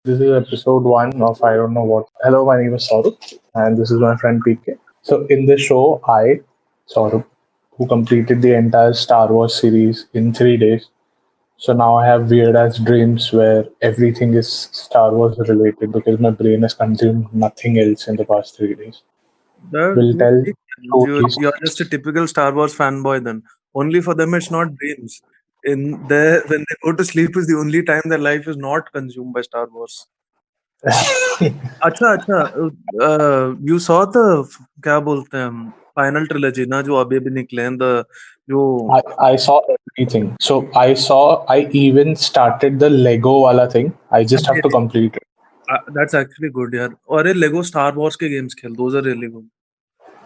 This is episode one of I don't know what. Hello, my name is Saurabh, and this is my friend PK. So, in this show, Saurabh, who completed the entire Star Wars series in 3 days. So now I have weird ass dreams where everything is Star Wars related because my brain has consumed nothing else in the past 3 days. That We'll tell stories. you're just a typical Star Wars fanboy then. Only for them it's not dreams. In their when they go to sleep is the only time their life is not consumed by Star Wars. अच्छा you saw the क्या बोलते हैं final trilogy ना जो अभी अभी निकले हैं the जो I saw everything. So I even started the Lego wala thing. I just have to complete it. that's actually good यार और ये Lego Star Wars के games खेल those are really good.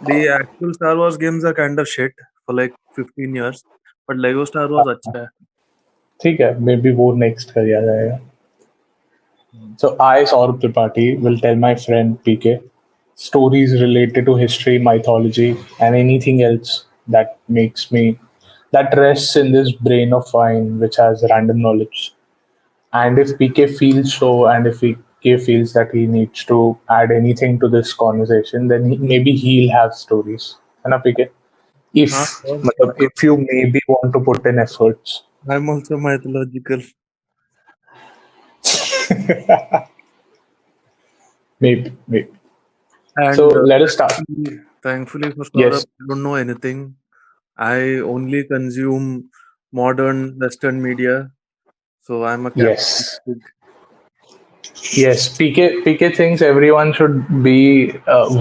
The actual Star Wars games are kind of shit for like 15 years but Lego Star Wars अच्छा है. ठीक है, maybe वो next कर दिया जाएगा. So I, Saurabh Tripathi, will tell my friend PK stories related to history, mythology, and anything else that rests in this brain of mine which has random knowledge. And if PK feels so, and if PK feels that he needs to add anything to this conversation, then maybe he'll have stories. है ना PK? If मतलब, if you maybe want to put in efforts. I'm also mythological. Maybe. And So let us start. Thankfully for Saurabh, Yes. I don't know anything. I only consume modern Western media. So I'm a Yes. capitalist. Yes. PK thinks everyone should be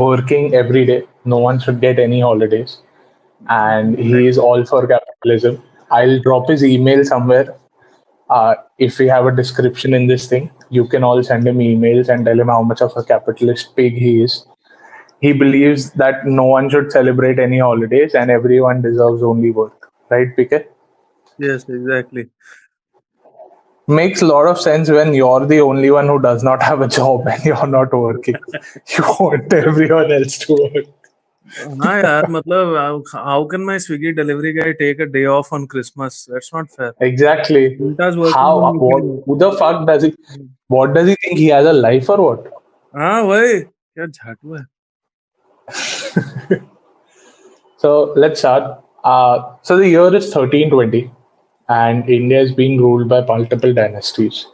working every day. No one should get any holidays. And he is all for capitalism. I'll drop his email somewhere. If we have a description in this thing, you can all send him emails and tell him how much of a capitalist pig he is. He believes that no one should celebrate any holidays and everyone deserves only work. Right, PK? Yes, exactly. Makes a lot of sense when you're the only one who does not have a job and you're not working. You want everyone else to work. हाँ यार मतलब how can my Swiggy delivery guy take a day off on Christmas? That's not fair. Exactly. Ulta's working How? on What? weekend. Who the fuck does he? What does he think he has a life or what? हाँ वही क्या झाटू है. So let's start. So the year is 1320, and India is being ruled by multiple dynasties.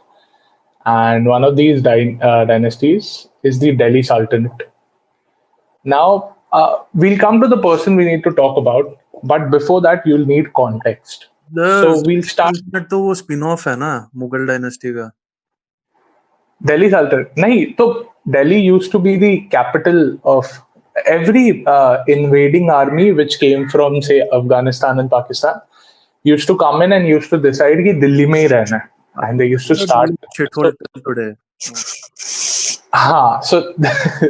And one of these dynasties is the Delhi Sultanate. Now, we'll come to the person we need to talk about, but before that, you'll need context. So we'll start. तो वो spin off है ना Mughal dynasty का. Delhi Sultanate. Nahi, so Delhi used to be the capital of every invading army which came from, say, Afghanistan and Pakistan. Used to come in and used to decide कि दिल्ली में ही रहना है. And they used to start. Shithole today. So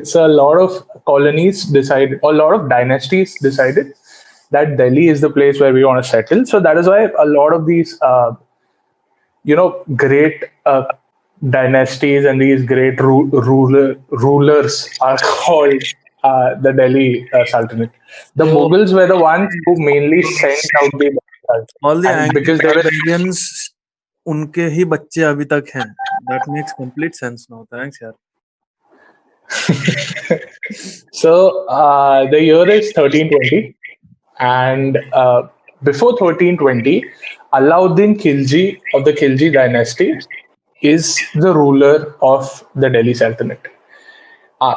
so a lot of colonies decided, a lot of dynasties decided that Delhi is the place where we want to settle. So that is why a lot of these, great dynasties and these great rulers are called the Delhi Sultanate. The Mughals were the ones who mainly sent out the Sultanate. All the And because they were Anglo-Indians उनके ही बच्चे अभी तक हैं. That makes complete sense now. Thanks यार. So the year is 1320, and before 1320, Alauddin Khilji of the Khilji dynasty is the ruler of the Delhi Sultanate.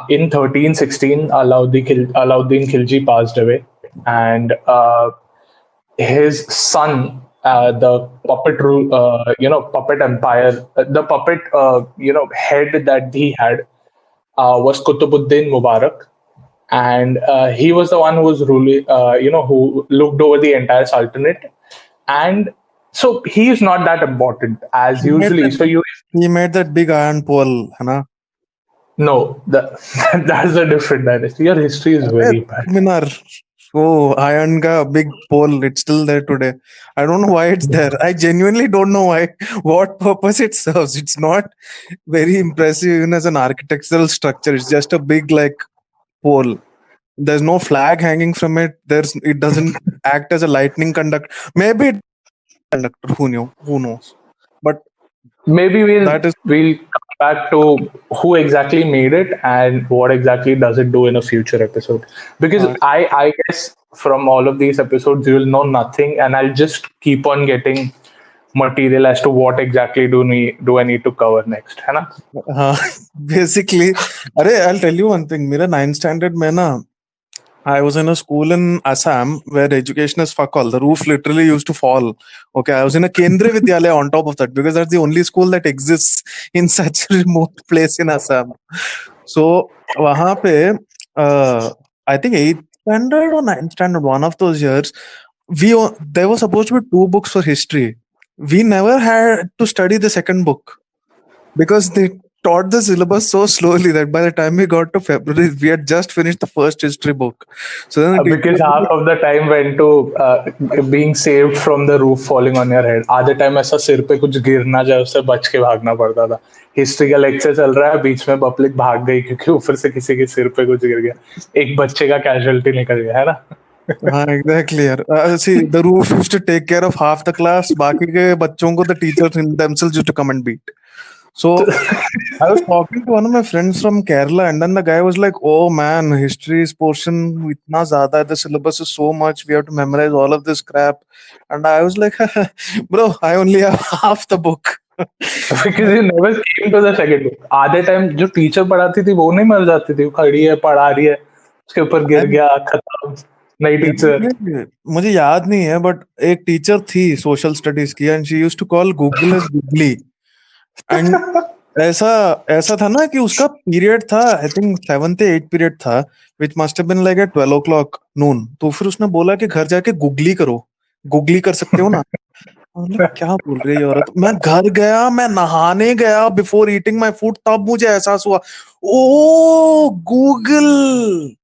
In 1316, Alauddin Khilji passed away, and his son, the puppet empire, the puppet, head that he had was Qutbuddin Mubarak, and he was the one who was ruling, who looked over the entire sultanate, and so he is not that important as usually. So he made that big iron pole, Hana. No, that's a different dynasty. Your history is very bad. Minar. Oh, iron ka big pole. It's still there today. I don't know why it's there. I genuinely don't know why. What purpose it serves. It's not very impressive even as an architectural structure. It's just a big pole. There's no flag hanging from it. It doesn't act as a lightning conductor. Maybe it's conductor. Who knows? But maybe we'll come back to who exactly made it and what exactly does it do in a future episode. Because Uh, I guess from all of these episodes, you will know nothing, and I'll just keep on getting material as to what exactly do I need to cover next. है ना? हाँ basically अरे I tell you one thing मेरा 9th standard में ना I was in a school in Assam where education is fuck all. The roof literally used to fall. Okay, I was in a Kendriya Vidyalaya on top of that because that's the only school that exists in such a remote place in Assam. So वहाँ पे I think 8th standard or 9th standard, one of those years, there was supposed to be 2 books for history. We never had to study the second book because they taught the syllabus so slowly that by the time we got to February, we had just finished the first history book. So then the teacher Because half of the time went to being saved from the roof falling on your head. आधे time ऐसा सिर पे कुछ गिर ना जाए उससे बच के भागना पड़ता था. हिस्ट्री का लेक्चर चल रहा है, बीच में पब्लिक भाग गई क्योंकि ऊपर से किसी के सिर पे कुछ गिर गया, एक बच्चे का कैजुअलिटी निकल गया, है ना? exactly. यार. See, the roof used to take care of half the class. बाकी के बच्चों को the teachers themselves used to come and beat. So I was talking to one of my friends from Kerala, and then the guy was like, "Oh man, history's portion itna zyada hai, the syllabus is so much. We have to memorize all of this crap." And I was like, "Bro, I only have half the book." Because you never came to the second book. आधे time जो teacher पढ़ाती थी वो नहीं मर जाती थी, वो खड़ी है पढ़ा रही है, उसके ऊपर गिर And गया, खत्म, नई टीचर. मुझे याद नहीं है, but एक टीचर थी सोशल स्टडीज की, and she used to call Google as Googly. And ऐसा ऐसा था ना कि उसका पीरियड था, आई थिंक 7th या 8th पीरियड था, which must have been like at 12 o'clock noon. तो फिर उसने बोला कि घर जाके गूगली करो, गूगली कर सकते हो ना. मतलब क्या बोल रही है औरत. मैं घर गया, मैं नहाने गया बिफोर ईटिंग माय फूड, तब मुझे एहसास हुआ oh Google.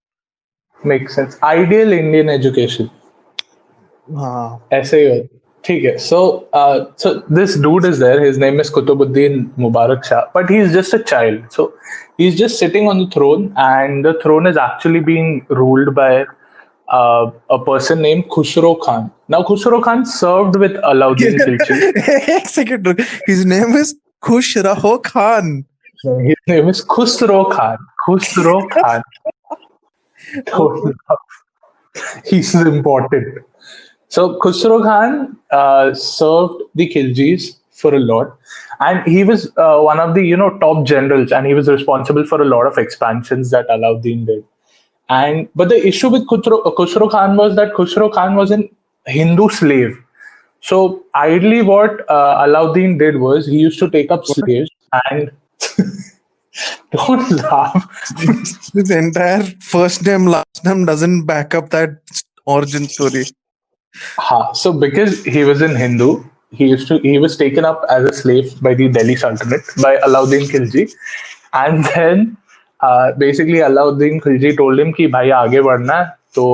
Make sense. Ideal Indian education हाँ ऐसे ही होता. ठीक है. So this dude is there. His name is Kutubuddin Mubarak Shah, but he's just a child. So he's just sitting on the throne, and the throne is actually being ruled by a person named Khusro Khan. Now Khusro Khan served with Alauddin Khilji. एक second, his name is खुश रहो Khan. His name is Khusro Khan. Khusro Khan. He's important. So Khusro Khan served the Khiljis for a lot, and he was one of the top generals, and he was responsible for a lot of expansions that Alauddin did. And but the issue with Khusro Khan was that Khusro Khan was a Hindu slave. So ideally, what Alauddin did was he used to take up slaves and don't laugh. This entire first name, last name doesn't back up that origin story. So because he was in Hindu, he was taken up as a slave by the Delhi Sultanate by Alauddin Khilji, and then basically Alauddin Khilji told him कि भाई आगे बढ़ना है तो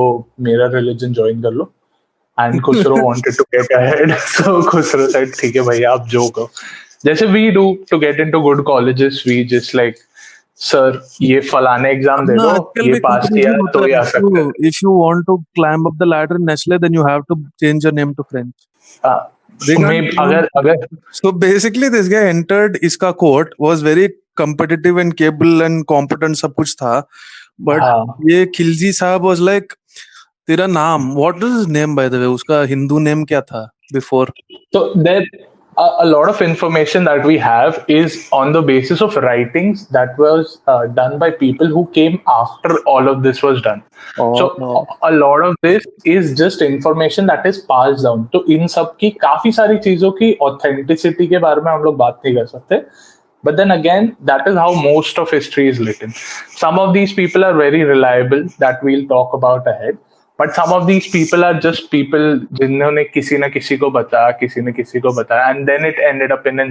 मेरा religion join कर लो. And Khusro wanted to get ahead, so Khusro said ठीक है भैया आप जो करो. जैसे we do to get into good colleges, we just like sir ये फलाने एग्जाम दे दो, आजकल ये भी पास किया है तो ये आ सकते हैं. if you want to climb up the ladder in Nestle, then you have to change your name to French. अगर So basically, this guy entered इसका court, was very competitive and capable and competent, सब कुछ था. But ये खिलजी साहब was like, तेरा नाम, what is his name by the way? उसका हिंदू name क्या था before? So there, a lot of information that we have is on the basis of writings that was done by people who came after all of this was done. A lot of this is just information that is passed down. तो इन सब की काफी सारी चीजों की authenticity के बारे में हम लोग बात नहीं कर सकते. But then again, that is how most of history is written. Some of these people are very reliable that we'll talk about ahead. But some of these people are just people जिन्होंने किसी न किसी को बताया, किसी ने किसी को बताया, and then it ended up in a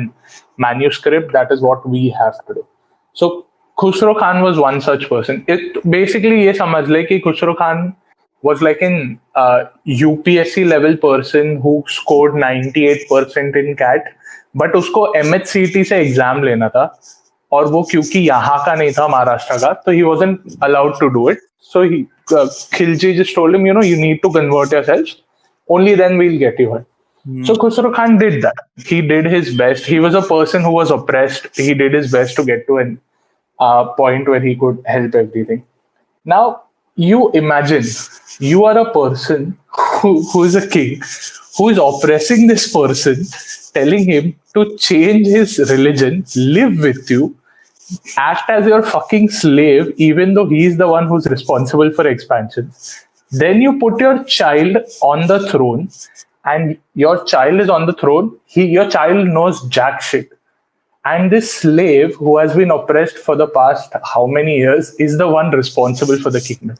manuscript. That is what we have today. So Khusro Khan was one such person. It basically ये समझ ले कि Khusro Khan was like an UPSC level person who scored 98% in CAT, but उसको MHCT से exam लेना था और वो क्योंकि यहाँ का नहीं था, महाराष्ट्र का, तो he wasn't allowed to do it. So Khilji just told him, you need to convert yourselves. Only then we'll get you here. Hmm. So Khusro Khan did that. He did his best. He was a person who was oppressed. He did his best to get to an point where he could help everything. Now, you imagine you are a person who is a king who is oppressing this person, telling him to change his religion, live with you, act as your fucking slave, even though he's the one who's responsible for expansion. Then you put your child on the throne, and your child is on the throne. Your child knows jack shit. And this slave who has been oppressed for the past how many years is the one responsible for the kingdom.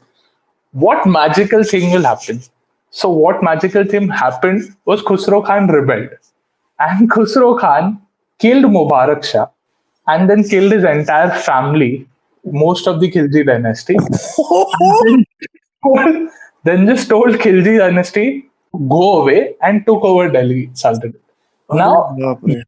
What magical thing will happen? So, what magical thing happened was Khusro Khan rebelled. And Khusro Khan killed Mubarak Shah and then killed his entire family, most of the Khilji dynasty, and then just told Khilji dynasty go away and took over Delhi Sultanate. अरे Now, बाप रे.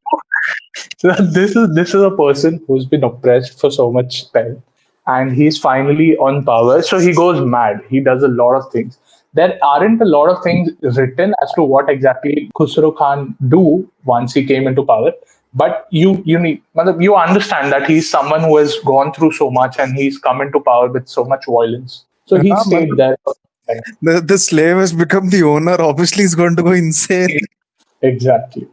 this is a person who's been oppressed for so much time, and he's finally on power. So he goes mad. He does a lot of things. There aren't a lot of things written as to what exactly Khusro Khan do once he came into power. But you understand that he's someone who has gone through so much and he's come into power with so much violence. So he हाँ, stayed मतलब there. the slave has become the owner. Obviously, he's going to go insane. Exactly.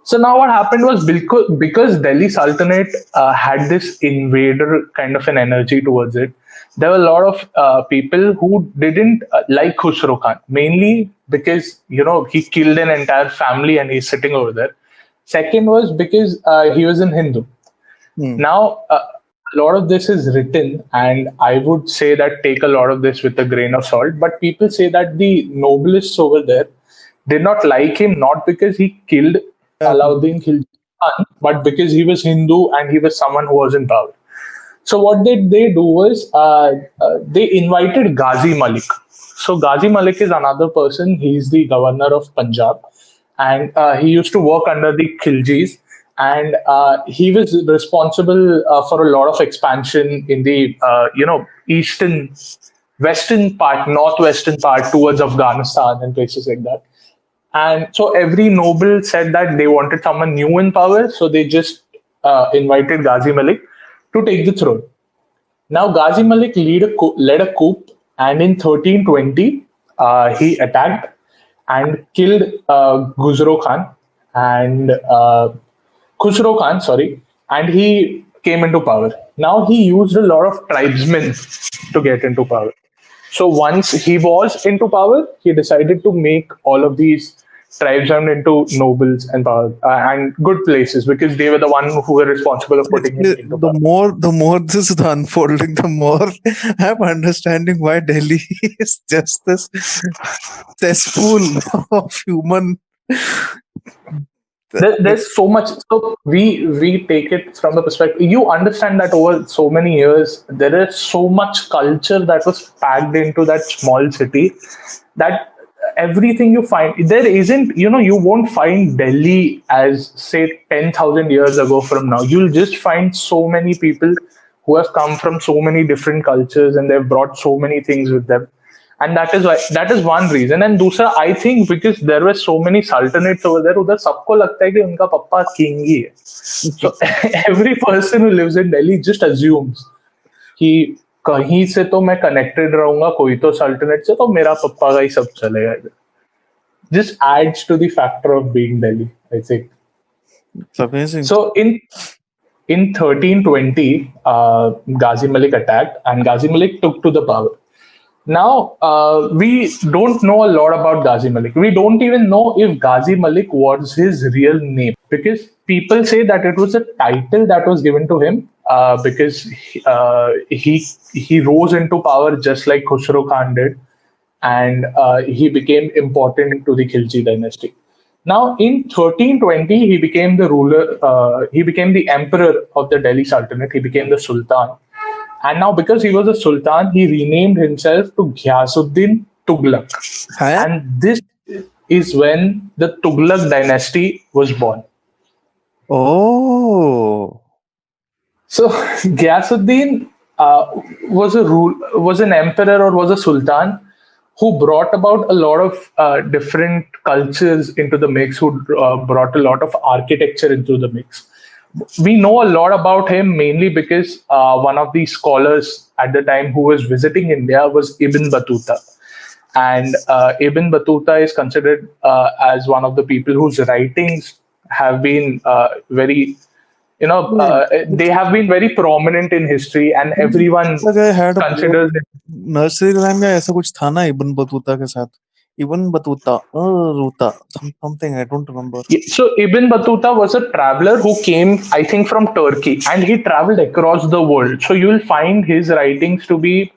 So now what happened was because Delhi Sultanate had this invader kind of an energy towards it, there were a lot of people who didn't like Khusro Khan, mainly because he killed an entire family and he's sitting over there. Second was because he was an Hindu. Hmm. Now, a lot of this is written, and I would say that take a lot of this with a grain of salt. But people say that the nobles over there did not like him, not because he killed Alauddin Khilji Khan, but because he was Hindu and he was someone who was in power. So what did they do was they invited Ghazi Malik. So Ghazi Malik is another person. He's the governor of Punjab, and he used to work under the Khiljis, and he was responsible for a lot of expansion in the eastern, western part, northwestern part towards Afghanistan and places like that. And so every noble said that they wanted someone new in power, so they just invited Ghazi Malik to take the throne. Now, Ghazi Malik led a coup, and in 1320, he attacked and killed Khusro Khan and Khusro Khan, sorry, and he came into power. Now, he used a lot of tribesmen to get into power. So once he was into power, he decided to make all of these tribesmen into nobles and power and good places because they were the one who were responsible of putting him into power. The more this is unfolding, the more I'm understanding why Delhi is just this cesspool of human. There's so much. So we take it from the perspective. You understand that over so many years, there is so much culture that was packed into that small city that everything you find there isn't. You won't find Delhi as say 10,000 years ago from now. You'll just find so many people who have come from so many different cultures and they've brought so many things with them. And that is one reason. And दूसरा, I think because there were so many sultanates over there, उधर सबको लगता है कि उनका पप्पा king ही है. So every person who lives in Delhi just assumes कि कहीं से तो मैं connected रहूंगा, कोई तो sultanate से, तो मेरा पप्पा का ही सब चलेगा इधर. Just adds to the factor of being Delhi, I think. It's amazing. So in 1320, Ghazi Malik attacked and Ghazi Malik took to the power. Now, we don't know a lot about Ghazi Malik. We don't even know if Ghazi Malik was his real name because people say that it was a title that was given to him because he rose into power just like Khusro Khan did, and he became important to the Khilji dynasty. Now, in 1320, he became the ruler. He became the emperor of the Delhi Sultanate. He became the Sultan. And now, because he was a sultan, he renamed himself to Ghiyasuddin Tughlaq. Huh? And this is when the Tughlaq dynasty was born. Oh. So Ghiyasuddin was an emperor or was a sultan who brought about a lot of different cultures into the mix, who brought a lot of architecture into the mix. We know a lot about him mainly because one of the scholars at the time who was visiting India was Ibn Battuta. And Ibn Battuta is considered as one of the people whose writings have been very, Wait, they have been very prominent in history, and everyone I had a play considers it. Nursery rhyme में ऐसा कुछ था ना इब्न बतूता के साथ इब्न बतूता रूता something I don't remember. So Ibn Battuta was a traveler who came, I think, from Turkey, and he traveled across the world. So you will find his writings to be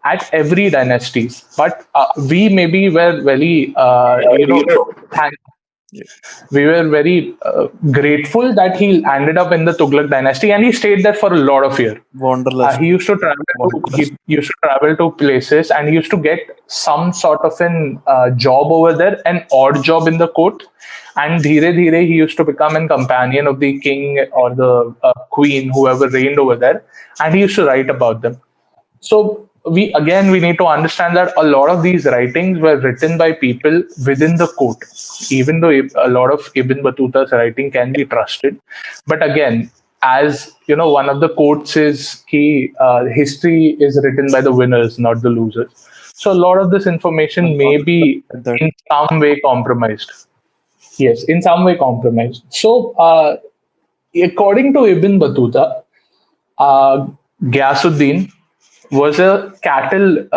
at every dynasty. But we maybe were very, thank we were very grateful that he ended up in the Tughlaq dynasty, and he stayed there for a lot of years. Wanderlust. He used to travel he used to travel to places, and he used to get some sort of an job over there, an odd job in the court. And dhire dhire he used to become a companion of the king or the queen, whoever reigned over there, and he used to write about them. So we need to understand that a lot of these writings were written by people within the court, even though a lot of Ibn Battuta's writing can be trusted. But again, as you know, one of the quotes is history is written by the winners, not the losers. So a lot of this information may be That in some way compromised. Yes, in some way compromised. So according to Ibn Battuta, Ghiyasuddin was a cattle.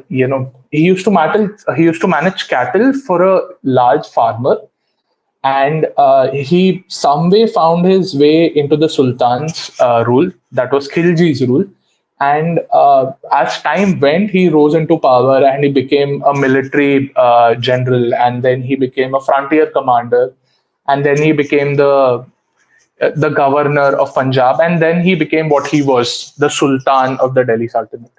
He used to manage cattle for a large farmer, and he some way found his way into the Sultan's rule. That was Khilji's rule. And as time went, he rose into power, and he became a military general, and then he became a frontier commander, and then he became the governor of Punjab, and then he became what he was, the Sultan of the Delhi Sultanate.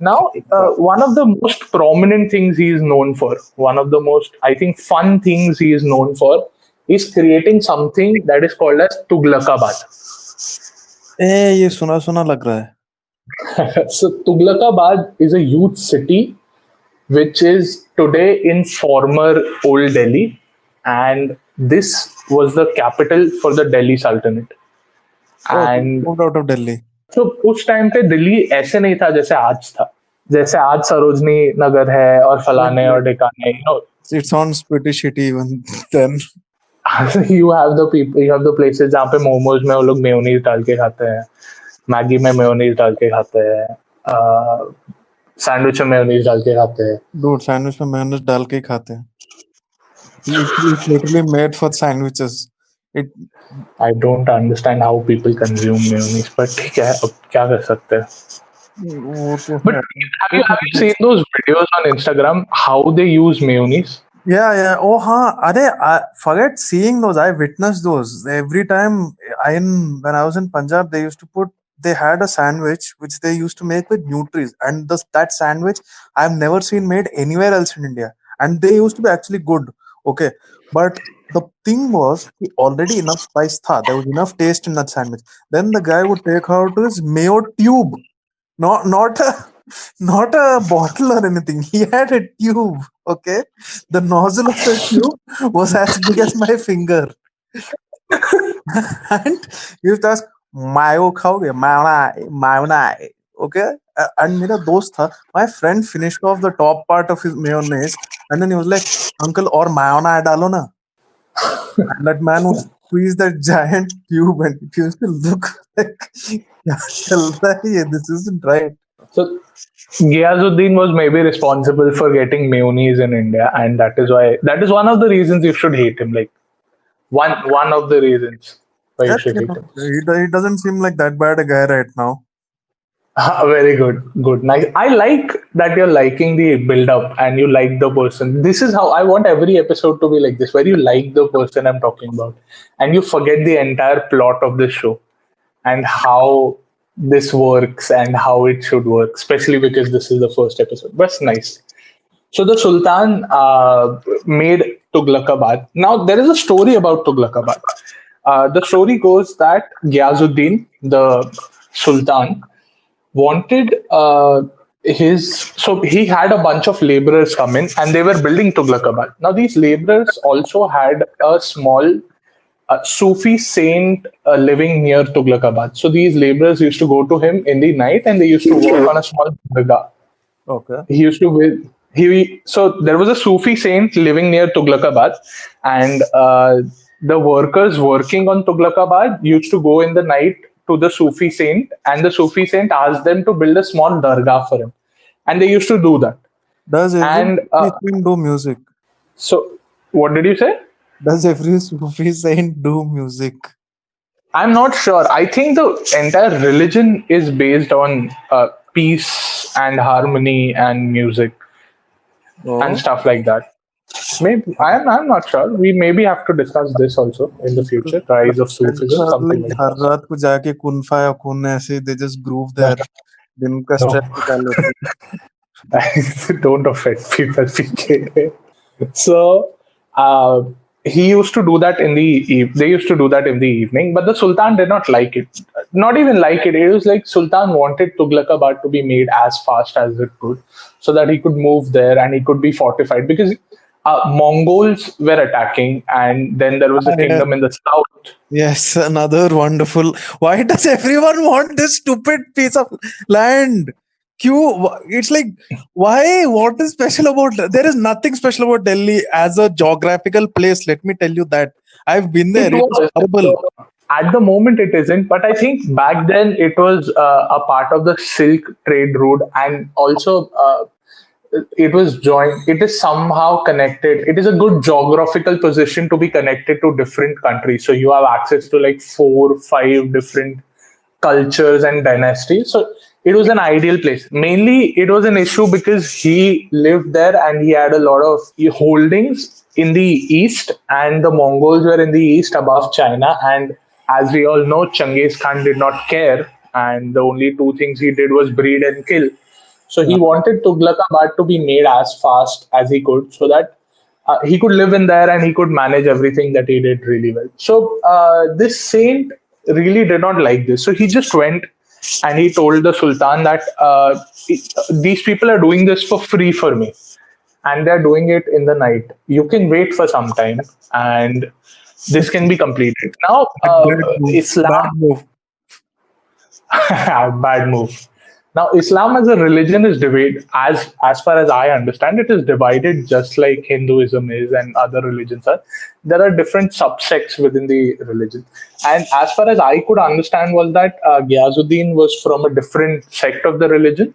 Now, one of the most prominent things he is known for, one of the most, I think, fun things he is known for, is creating something that is called as Tughlaqabad. ये सुना सुना लग रहा है. So, Tughlaqabad is a huge city which is today in former Old Delhi, and this was the capital for the Delhi Sultanate. And moved out of Delhi. तो उस time पे दिल्ली ऐसे नहीं था जैसे आज था, जैसे आज सरोजनी नगर है और फलाने और ढिकाने, It sounds pretty shitty even then. you have the places जहाँ पे मोमोज में वो लोग मेयोनीज डाल के खाते हैं, मैगी में मेयोनीज डाल के खाते हैं, सैंडविच में मेयोनीज डाल के खाते हैं. Dude, sandwich में मेयोनीज डाल के ही खाते हैं. It's literally made for sandwiches. I don't understand how people consume mayonnaise, but ठीक है, अब क्या कर सकते हैं. But have you seen those videos on Instagram how they use mayonnaise? Yeah. Oh, I forget seeing those. I witnessed those every time. When I was in Punjab, they had a sandwich which they used to make with nutris, and that sandwich I've never seen made anywhere else in India, and they used to be actually good. Okay, but the thing was, already enough spice tha. There was enough taste in that sandwich. Then the guy would take out his mayo tube, not a bottle or anything. He had a tube. Okay, the nozzle of the tube was as big as my finger, and he used to ask, "Mayo khaoge? Mayonnaise." Okay, and मेरा दोस्त था. My friend finished off the top part of his mayonnaise, and then he was like, "Uncle, और mayonnaise डालो ना." And that man would squeeze that giant tube, and it used to look like, "क्या चल रहा है ये? This isn't right." So Ghiyasuddin was maybe responsible for getting mayonnaise in India, and that is one of the reasons you should hate him. Like one of the reasons why you should hate him. He doesn't seem like that bad a guy right now. Very good, nice. I like that you're liking the build-up and you like the person. This is how I want every episode to be like this, where you like the person I'm talking about, and you forget the entire plot of this show and how this works and how it should work, especially because this is the first episode. But it's nice. So the Sultan made Tughlaqabad. Now there is a story about Tughlaqabad. The story goes that Ghiyasuddin, the Sultan, wanted he had a bunch of laborers come in and they were building Tughlaqabad. Now these laborers also had a small Sufi saint living near Tughlaqabad. So these laborers used to go to him in the night and they used to work on a small dargah. Okay. He used to he so there was a Sufi saint living near Tughlaqabad, and the workers working on Tughlaqabad used to go in the night to the Sufi saint, and the Sufi saint asked them to build a small dargah for him, and they used to do that. Does every And Sufi saint do music? so, what did you say? Does every Sufi saint do music? I'm not sure. I think the entire religion is based on peace and harmony and music and Oh, stuff like that. Maybe I'm not sure. We maybe have to discuss this also in the future. Rise of Sufism, something like like her that. रात को जाके कुन फाया कुन ऐसे they just groove there. दिन का No, stress निकाल लेते हैं. don't offend people, PK. So he used to do that in the they used to do that in the evening, but the Sultan did not like it. Not even like it. It was like Sultan wanted Tughlaqabad to be made as fast as it could, so that he could move there and he could be fortified because. Mongols were attacking, and then there was a Yeah. kingdom in the south. Yes, another wonderful. Why does everyone want this stupid piece of land? It's like, why? What is special about? There is nothing special about Delhi as a geographical place. Let me tell you that. I've been there. It It is was. horrible. So at the moment, it isn't, but I think back then it was a part of the Silk Trade Route, and also it was joined. It is somehow connected. It is a good geographical position to be connected to different countries. So you have access to like 4, 5 different cultures and dynasties. So it was an ideal place. Mainly, it was an issue because he lived there and he had a lot of holdings in the east, and the Mongols were in the east above China. And as we all know, Genghis Khan did not care, and the only two things he did was breed and kill. So he Yeah. wanted Tughlaqabad to be made as fast as he could, so that he could live in there and he could manage everything that he did really well. So this saint really did not like this. So he just went and he told the Sultan that these people are doing this for free for me, and they're doing it in the night. You can wait for some time, and this can be completed. Now, Bad move. Bad Islam, move. bad move. Now, Islam as a religion is divided, as far as I understand, it is divided just like Hinduism is and other religions are. There are different subsects within the religion, and as far as I could understand, was that Ghiazuddin was from a different sect of the religion,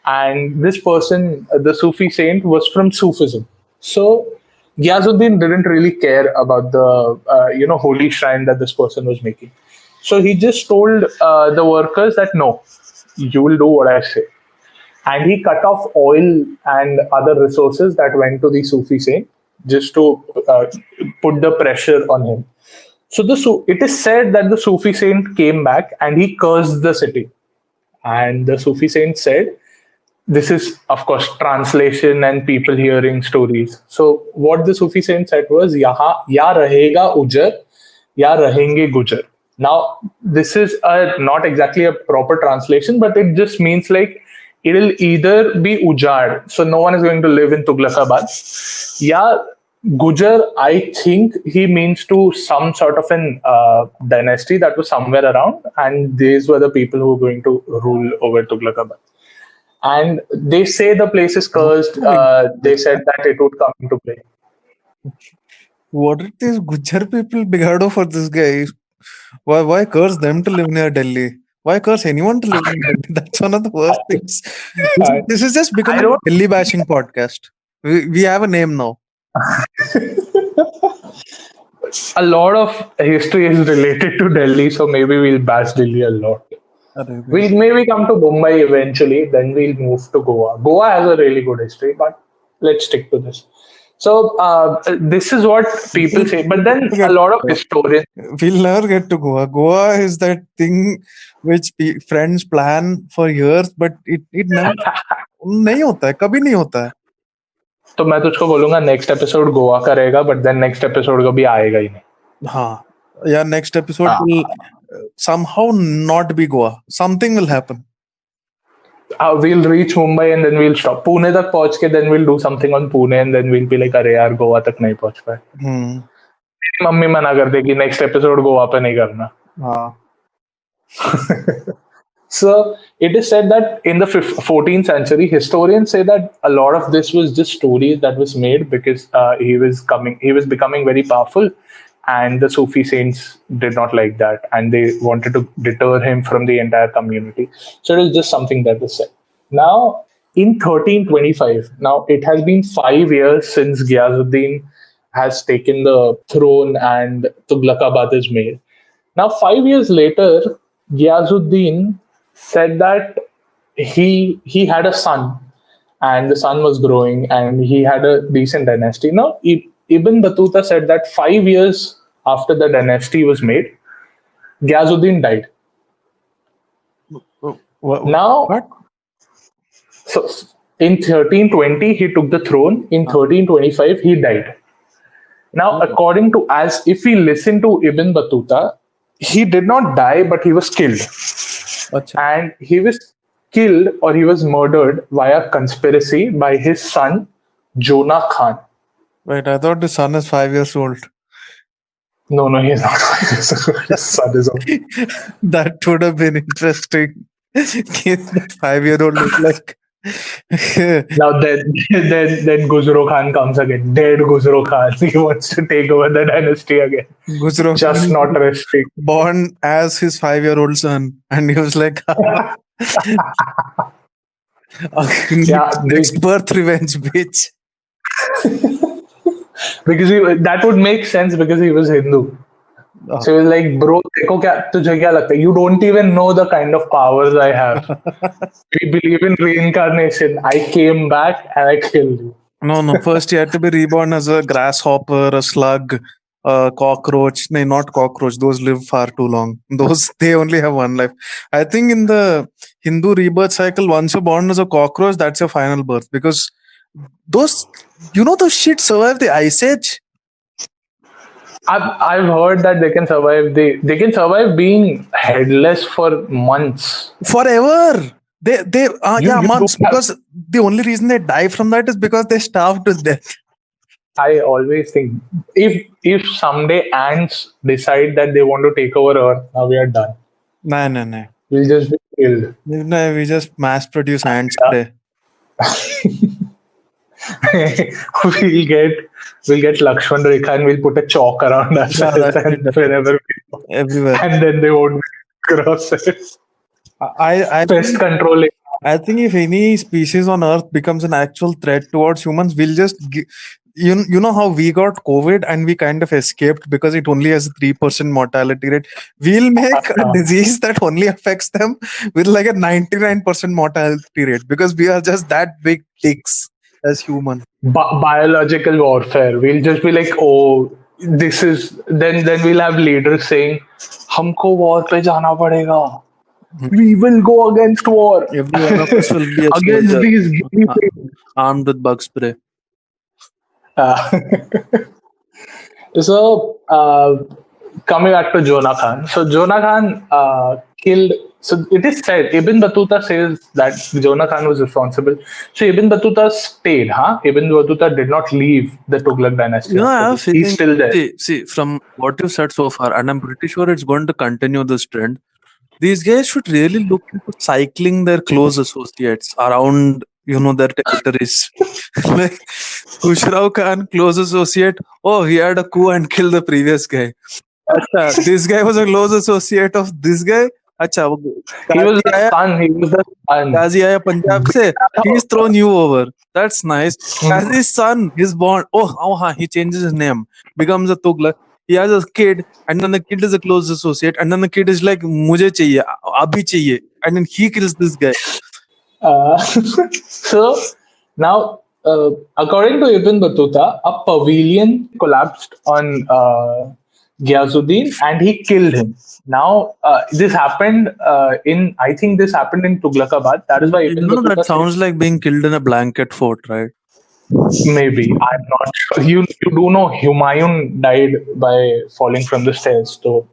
and this person, the Sufi saint, was from Sufism. So Ghiazuddin didn't really care about the holy shrine that this person was making. So he just told the workers that no, you will do what I say. And he cut off oil and other resources that went to the Sufi saint just to put the pressure on him. So it is said that the Sufi saint came back and he cursed the city. And the Sufi saint said, this is, of course, translation and people hearing stories. So what the Sufi saint said was, "Yaha ya rahega ujar, ya rahenge gujar." Now, this is not exactly a proper translation, but it just means like it'll either be ujad, so no one is going to live in Tughlaqabad, yeah, Gujar, I think he means to some sort of an dynasty that was somewhere around, and these were the people who were going to rule over Tughlaqabad. And they say the place is cursed. They said that it would come into play. What did these Gujar people bigado for this guy? Why curse them to live near Delhi? Why curse anyone to live near Delhi? That's one of the worst things. This is just I becoming don't. a Delhi bashing podcast. We have a name now. A lot of history is related to Delhi, so maybe we'll bash Delhi a lot. We'll maybe come to Mumbai eventually, then we'll move to Goa. Goa has a really good history, but let's stick to this. So this is what people say, but then a lot of historians. We'll never get to Goa. Goa is that thing which friends plan for years, but it never नहीं होता है, कभी नहीं होता है. तो मैं तुझको बोलूंगा नेक्स्ट एपिसोड गोवा का रहेगा, बट देन नेक्स्ट एपिसोड कभी आएगा ही नहीं. हाँ, या next episode will somehow not be Goa. Something will happen. we'll reach Mumbai and then we'll stop. Pune tak pahunch ke then we'll do something on Pune and then we'll be like, अरे यार गोवा तक नहीं पहुंच पाए. Hmm. Mummy मना कर देगी next episode Goa पे नहीं करना. Ah. So it is said that in the 14th century, historians say that a lot of this was just stories that was made because he was becoming very powerful, and the Sufi saints did not like that, and they wanted to deter him from the entire community. So it was just something that was said. Now, in 1325, now it has been 5 years since Ghiazuddin has taken the throne and Tughlaqabad is made. Now, 5 years later, Ghiazuddin said that he had a son, and the son was growing, and he had a decent dynasty. Now, Ibn Battuta said that 5 years after the dynasty was made, Ghiazuddin died. Now, What? so in 1320 he took the throne. In 1325 he died. Now, according to as if we listen to Ibn Battuta, he did not die, but he was killed. Acha. And he was killed or he was murdered via conspiracy by his son Jonah Khan. Wait, I thought the son is 5 years old. No, he's not. His son is old. That would have been interesting. That 5-year-old look like. Now then Guzro Khan comes again. Dead Guzro Khan. He wants to take over the dynasty again. Guzro Just Khan not resting. born as his 5-year-old son, and he was like, Yeah, next birth revenge, bitch. because that would make sense because he was Hindu. So he was like, bro, tujhe kya lagta hai? You don't even know the kind of powers I have. We believe in reincarnation. I came back and I killed you. No. First, he had to be reborn as a grasshopper, a slug, a cockroach. No, not cockroach. Those live far too long. Those, they only have one life. I think in the Hindu rebirth cycle, once you're born as a cockroach, that's your final birth. Because those shit survive the ice age. I've heard that they can survive. They can survive being headless for months. Forever. You Months. don't have- Because the only reason they die from that is because they starved to death. I always think if someday ants decide that they want to take over Earth, now we are done. No. We'll just be killed. No, we just mass produce ants today. we'll get Lakshman Rekha and we'll put a chalk around us whenever we go. Everywhere. And then they won't cross it. I Pest controlling. I think if any species on Earth becomes an actual threat towards humans, we'll just you know how we got COVID and we kind of escaped because it only has a 3% mortality rate. We'll make a disease that only affects them with like a 99% mortality rate because we are just that big dicks as human. Biological warfare. We'll just be like, oh, this is then we'll have leaders saying, "Humko war pe jana padega. We will go against war. Every one of us will be a against soldier, these guinea pigs." armed with bug spray. So coming back to Jonah Khan. So Jonah Khan killed. So it is said, Ibn Battuta says that Jonah Khan was responsible. So Ibn Battuta stayed, huh? Ibn Battuta did not leave the Tughlaq dynasty. I have He's still there. See, from what you said so far, and I'm pretty sure it's going to continue this trend. These guys should really look into cycling their close associates around, their territories. Like Khusrau Khan, close associate. Oh, he had a coup and killed the previous guy. Achha, this guy was a close associate of this guy. Achha, He was the son. He was the son. Qazi aaya Punjab se. He's thrown you over. That's nice. Qazi's son, his born. He changes his name. Becomes a Tughlaq. He has a kid, and then the kid is a close associate, and then the kid is like, "Mujhe chahiye, abhi chahiye," and then he kills this guy. So now, according to Ibn Battuta, a pavilion collapsed on Ghiazuddin, and he killed him. Now, this happened I think this happened in Tughlaqabad. That is why Ibn Battuta That sounds like being killed in a blanket fort, right? Maybe. I'm not sure. You do know Humayun died by falling from the stairs. So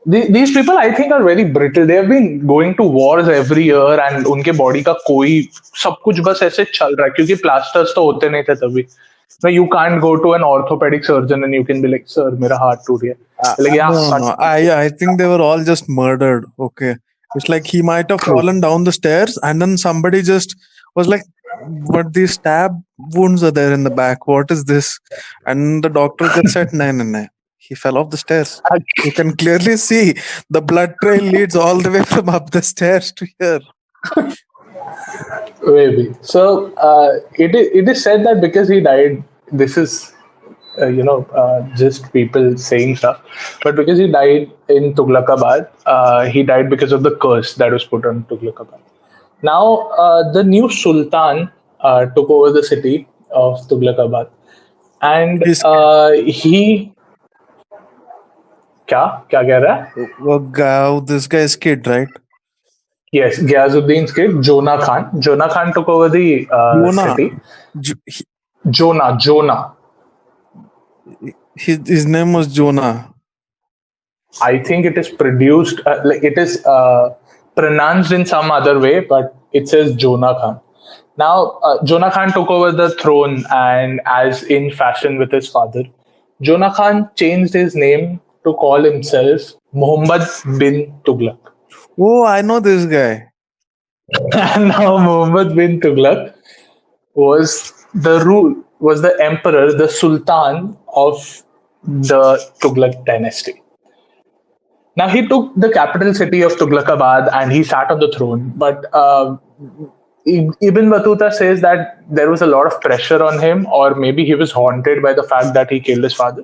these people I think are very brittle. They have been going to wars every year and उनके body का कोई सब कुछ बस ऐसे चल रहा है क्योंकि plasters तो होते नहीं थे तभी. No, you can't go to an orthopedic surgeon and you can be like, sir, मेरा हाथ टूट गया. Like, yeah, No, cut. no. I think they were all just murdered. Okay. It's like he might have True. fallen down the stairs and then somebody just was like, but these stab wounds are there in the back. What is this? And the doctor just said, no, no, no. He fell off the stairs. You can clearly see the blood trail leads all the way from up the stairs to here. Maybe. So it is said that because he died, this is just people saying stuff, but because he died in Tughlaqabad, he died because of the curse that was put on Tughlaqabad. Now the new Sultan took over the city of Tughlaqabad, and He's he क्या क्या कह रहा है? this guy's kid, right? Yes, Ghiazuddin's kid, Jonah Khan. Jonah Khan took over the Jonah. city. He- Jonah. his name was Jonah. I think it is produced, like it is pronounced in some other way, but it says Jonah Khan. Now, Jonah Khan took over the throne, and as in fashion with his father, Jonah Khan changed his name to call himself Muhammad bin Tughlaq. Oh, I know this guy. And now Muhammad bin Tughlaq was the emperor, the sultan of the Tughlaq dynasty. Now he took the capital city of Tughlaqabad and he sat on the throne. But Ibn Battuta says that there was a lot of pressure on him, or maybe he was haunted by the fact that he killed his father.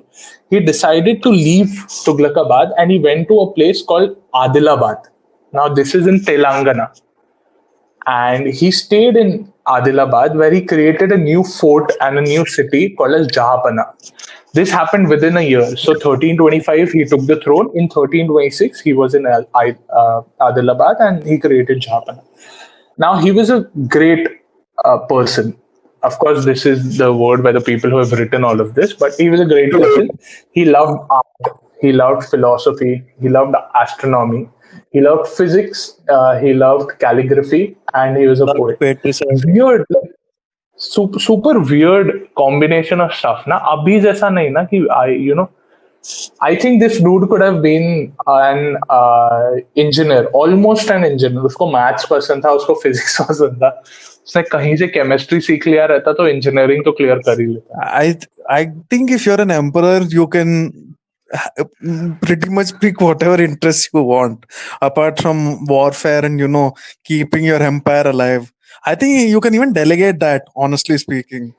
He decided to leave Tughlaqabad and he went to a place called Adilabad. Now this is in Telangana. And he stayed in Adilabad, where he created a new fort and a new city called as Jahapana. This happened within a year. So 1325, he took the throne. In 1326, he was in Adilabad and he created Jahapana. Now, he was a great person. Of course, this is the word by the people who have written all of this, but he was a great person. He loved art, he loved philosophy, he loved astronomy, he loved physics, he loved calligraphy, and he was a poet. Weird, like, super weird combination of stuff. Na abhi jaisa nahi na ki I think this dude could have been an engineer, almost an engineer. उसको maths पसंद था, उसको physics पसंद था. उसने कहीं से chemistry सीख लिया रहता तो engineering तो clear कर ही लेता. I think if you're an emperor, you can pretty much pick whatever interests you want, apart from warfare and keeping your empire alive. I think you can even delegate that, honestly speaking.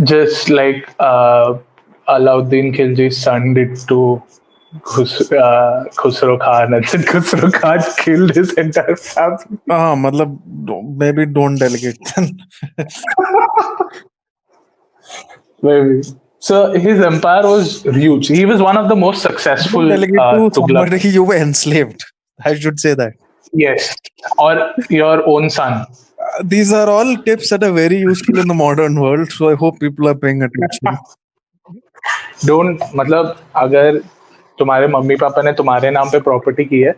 Just like Alauddin Khilji's son did to Khusro Khan, and then Khusro Khan killed his entire family. Maybe don't delegate then. Maybe. So his empire was huge. He was one of the most successful Delegate to Tughlaq. somebody you were enslaved. I should say that. Yes, or your own son. These are all tips that are very useful in the modern world. So I hope people are paying attention. Don't, मतलब अगर तुम्हारे mummy papa ने तुम्हारे नाम पे property की है,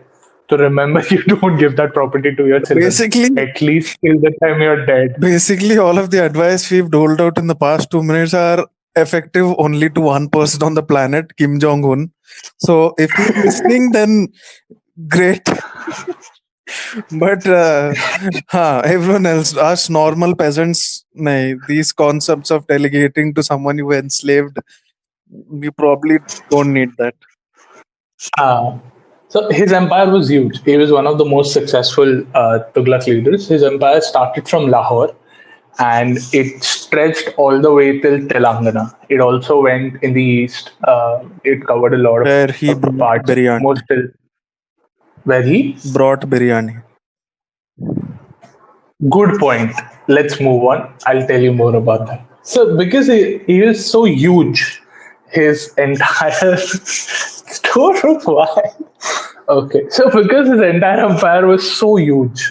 तो remember you don't give that property to your children. Basically, at least till the time you're dead. Basically, all of the advice we've doled out in the past 2 minutes are effective only to one person on the planet, Kim Jong-un. So if you're listening, then great. But everyone else, us normal peasants, these concepts of delegating to someone you enslaved, we probably don't need that. So his empire was huge. He was one of the most successful Tughlaq leaders. His empire started from Lahore and it stretched all the way till Telangana. It also went in the east. It covered a lot of where he brought parts. biryani. Where he brought biryani. Good point. Let's move on. I'll tell you more about that. So because he is so huge, his entire store of wine. Okay, so because his entire empire was so huge,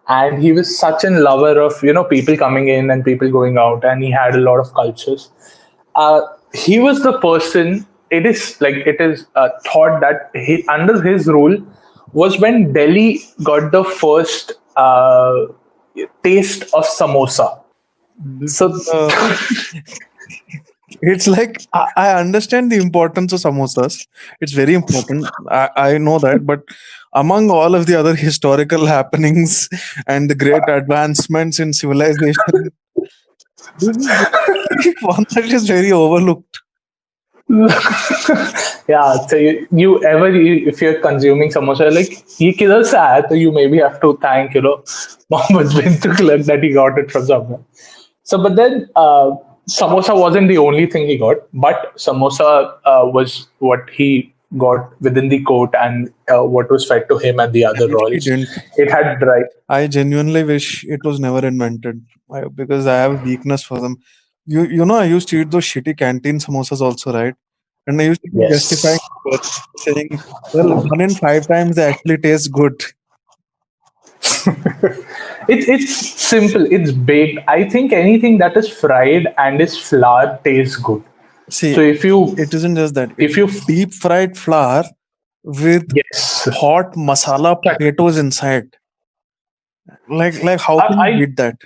and he was such a lover of people coming in and people going out, and he had a lot of cultures. He was the person it is thought that under his rule was when Delhi got the first taste of samosa. This is So it's like I understand the importance of samosas. It's very important. I know that, but among all of the other historical happenings and the great advancements in civilization, this is one that is very overlooked. yeah, so if you're consuming samosa, like ये किधर से आया? तो you maybe have to thank Muhammad bin Tughluq that he got it from somewhere. So, but then samosa wasn't the only thing he got, but samosa was what he got within the court and what was fed to him and the I other wish he royals. didn't. It had dry. I genuinely wish it was never invented because I have a weakness for them. I used to eat those shitty canteen samosas also, right? And I used to be justifying Yes. saying, well, one in five times they actually taste good. It's simple. It's baked. I think anything that is fried and is flour tastes good. See, So it isn't just that. if It's you deep fried flour with yes, hot masala potatoes inside. Like how can you I eat that?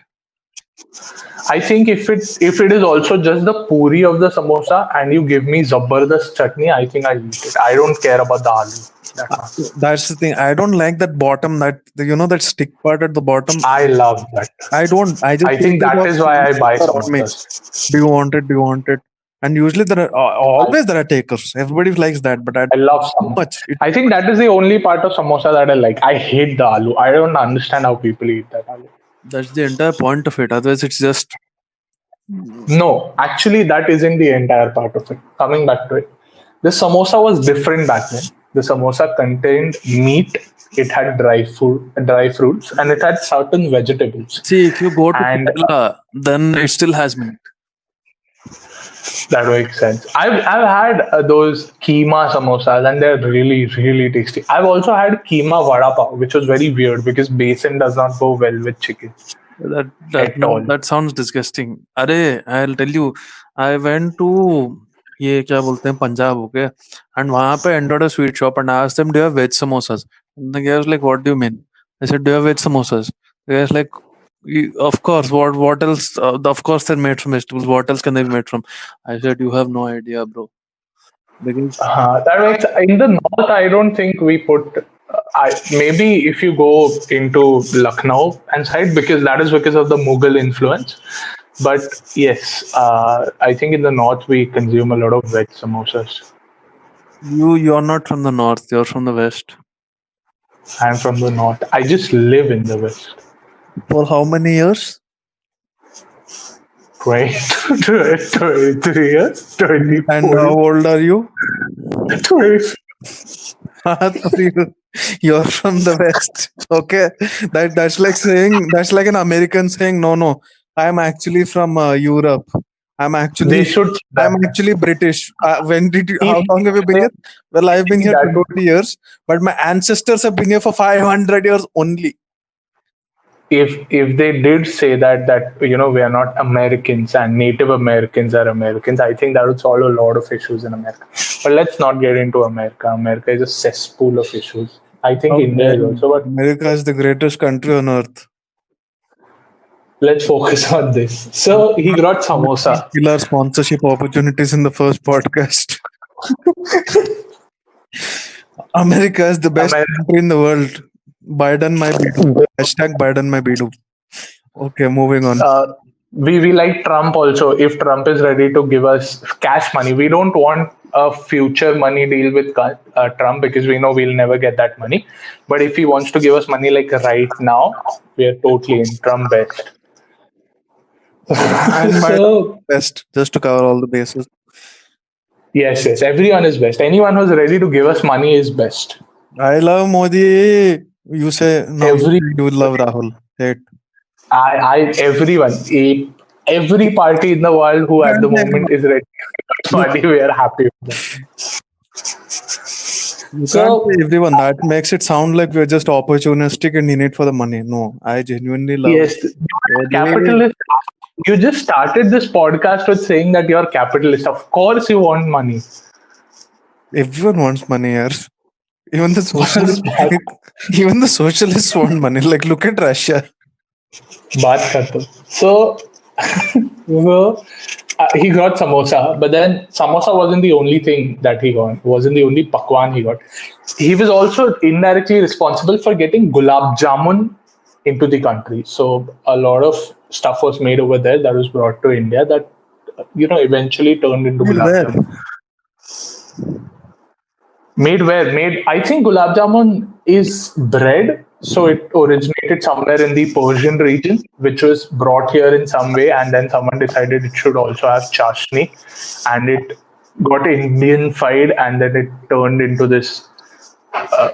I think if it is also just the puri of the samosa and you give me zabardast chutney, I think I eat it. I don't care about the aloo that much. That's the thing. I don't like that bottom, that stick part at the bottom. I love that. I don't. I just I take think it that off. is why I buy On me. samosas. Do you want it? Do you want it? And usually there are always there are takers. Everybody likes that, but I I love too samosa. much. I think that is the only part of samosa that I like. I hate the aloo. I don't understand how people eat that aloo. That's the entire point of it. Otherwise, it's just No, actually, that isn't the entire part of it. Coming back to it, the samosa was different back then. The samosa contained meat, it had dry fruits, and it had certain vegetables. see if you go to And Kerala, then it still has meat. that makes sense. I've had those keema samosas, and they're really really tasty. I've also had keema vada pav, which was very weird because besan does not go well with chicken at all. That sounds disgusting. Arey, I'll tell you, I went to ये क्या बोलते हैं Punjab okay, and वहाँ पे entered a sweet shop and I asked them, do you have veg samosas? And the guy was like, what do you mean? I said, do you have veg samosas? The guy was like, of course. What else? Of course they're made from vegetables. What else can they be made from? I said, you have no idea, bro. Because That makes in the north. I don't think we put. Maybe if you go into Lucknow and side because that is because of the Mughal influence. But yes, I think in the north we consume a lot of veg samosas. you're not from the north. You're from the west. I'm from the north. I just live in the west. For how many years? 20, 23 years, 24, And how old are you? 20. You're from the west. Okay, that's like an American saying, no, I'm actually from Europe. They should. I'm actually British. When did you? How If, long have you been here? Well, I've been here that would 20 years, but my ancestors have been here for 500 years only. if they did say that we are not Americans and Native Americans are Americans, I think that would solve a lot of issues in America. But let's not get into America. America is a cesspool of issues. I think India is also, but America is the greatest country on earth. let's focus on this. So he got samosa. Kill our sponsorship opportunities in the first podcast. America is the best country in the world. Biden my Bidu. Hashtag Biden my Bidu. Okay, moving on. We like Trump also. If Trump is ready to give us cash money, we don't want a future money deal with Trump because we know we'll never get that money. But if he wants to give us money like right now, we are totally in Trump best. And So best, just to cover all the bases. yes, everyone is best. Anyone who's ready to give us money is best. I love Modi. You say no. You love Rahul. Hate. Everyone, every party in the world who at the moment is ready to give us money, we are happy with them. You can't say everyone. That makes it sound like we're just opportunistic and in it for the money. No, I genuinely love. Yes, capitalist. You just started this podcast with saying that you're capitalist. Of course, you want money. Everyone wants money here. Even the बस socialists, even the socialists want money. Like, look at Russia. बात खत्म. So, so he got samosa, but then samosa wasn't the only thing that he got. Wasn't the only pakwan he got. He was also indirectly responsible for getting gulab jamun into the country. So a lot of stuff was made over there that was brought to India that eventually turned into Made gulab where? jamun. Made where? Made, I think gulab jamun is bread. So it originated somewhere in the Persian region, which was brought here in some way, and then someone decided it should also have chashni, and it got Indianified, and then it turned into this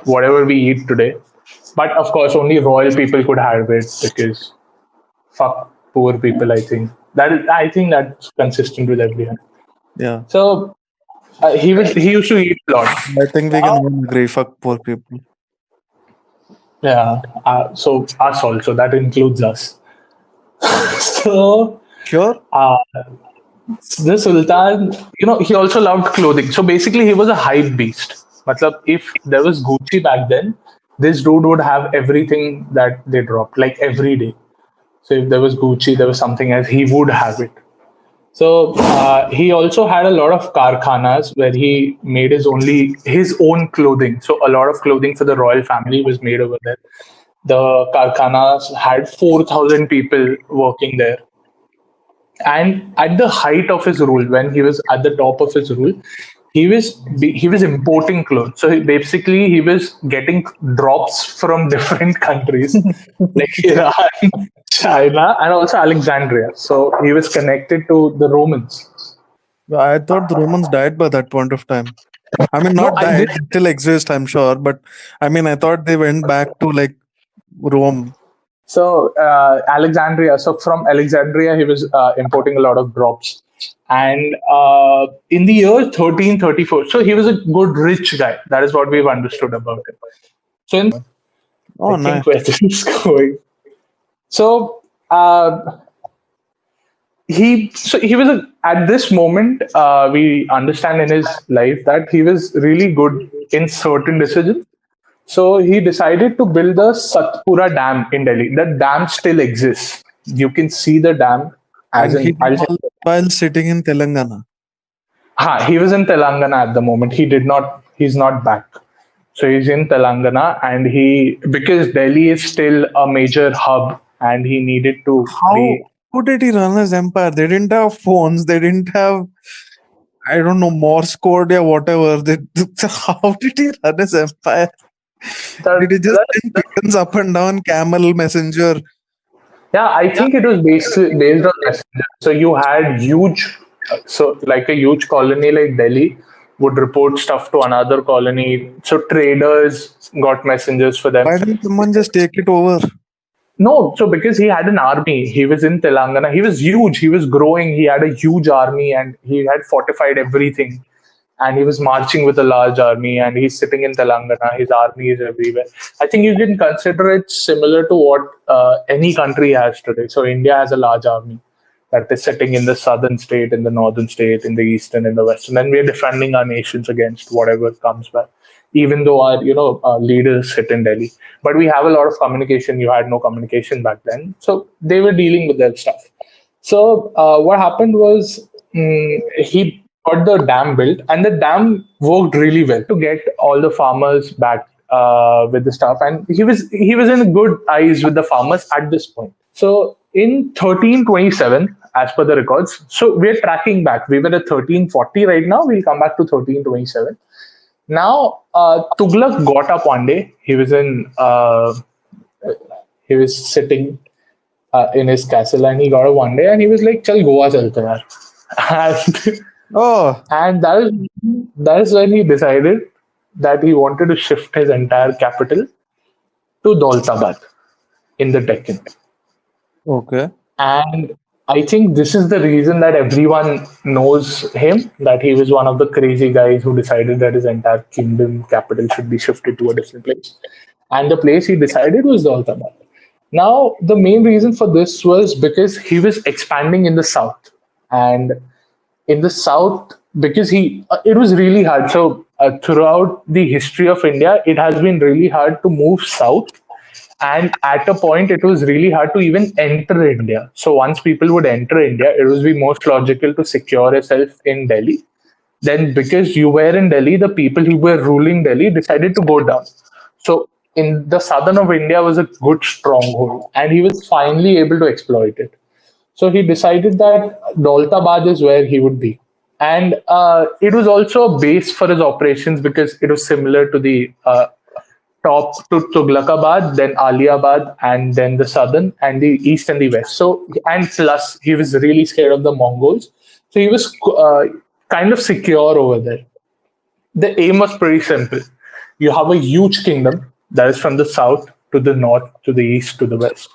whatever we eat today. But of course, only royal people could have it because fuck poor people. I think that's consistent with everyone. Yeah. So he used to eat a lot. I think we can Now, all agree. Fuck poor people. yeah. So us also, that includes us. So Sure. uh, the Sultan, he also loved clothing. So basically, he was a hype beast. Matlab, if there was Gucci back then, this dude would have everything that they dropped, like every day. So if there was Gucci, there was something else, he would have it. So he also had a lot of karkhanas where he made his own clothing. So a lot of clothing for the royal family was made over there. The karkhanas had 4,000 people working there. And at the height of his rule, when he was at the top of his rule, he was importing clothes. So basically, he was getting drops from different countries like Iran, China, and also Alexandria. So he was connected to the Romans. I thought the Romans died by that point of time. I mean, No, not I died. did. They still exist, I'm sure. But I mean, I thought they went back to like Rome. So Alexandria. So from Alexandria, he was importing a lot of drops, and in the year 1334, so he was a good rich guy. That is what we've understood about him. So I Oh, nice. think where this is going. So he was at this moment we understand in his life that he was really good in certain decisions. So he decided to build the Satpura Dam in Delhi. The dam still exists. You can see the dam as And he in. did all while sitting in Telangana. He was in Telangana at the moment. He did not. He's not back. So he's in Telangana, and because Delhi is still a major hub, and he needed to How be. how did he run his empire? They didn't have phones. They didn't have, I don't know, Morse code or whatever. How did he run his empire? Did he just send pigeons up and down, camel messenger? Yeah, I think it was based on messenger. So you had so like a huge colony like Delhi would report stuff to another colony. So traders got messengers for them. Why didn't someone just take it over? No, so because he had an army, he was in Telangana. He was huge. He was growing. He had a huge army, and he had fortified everything. And he was marching with a large army, and he's sitting in Telangana. His army is everywhere. I think you can consider it similar to what any country has today. So India has a large army that is sitting in the southern state, in the northern state, in the eastern, in the western, and we are defending our nations against whatever comes by. Even though our leaders sit in Delhi, but we have a lot of communication. You had no communication back then, so they were dealing with that stuff. So what happened was he got the dam built, and the dam worked really well to get all the farmers back with the stuff, and he was in good eyes with the farmers at this point. So in 1327, as per the records, so we're tracking back. We were at 1340 right now. We'll come back to 1327. Now, Tughlaq got up one day. He was sitting in his castle, and he got up one day, and he was like, "Chal Goa chalte yaar." And, Oh, and that is when he decided that he wanted to shift his entire capital to Daulatabad in the Deccan. okay. And I think this is the reason that everyone knows him, that he was one of the crazy guys who decided that his entire kingdom capital should be shifted to a different place. And the place he decided was Daulatabad. Now, the main reason for this was because he was expanding in the south. And in the south, because it was really hard. So throughout the history of India, it has been really hard to move south. And at a point, it was really hard to even enter India. So once people would enter India, it would be most logical to secure yourself in Delhi. Then, because you were in Delhi, the people who were ruling Delhi decided to go down. So, in the southern of India was a good stronghold, and he was finally able to exploit it. So he decided that Daulatabad is where he would be. And it was also a base for his operations because it was similar to the top to Tughlaqabad, then Aliabad, and then the southern and the east and the west. So, and plus, he was really scared of the Mongols. So he was kind of secure over there. The aim was pretty simple. You have a huge kingdom that is from the south to the north to the east to the west,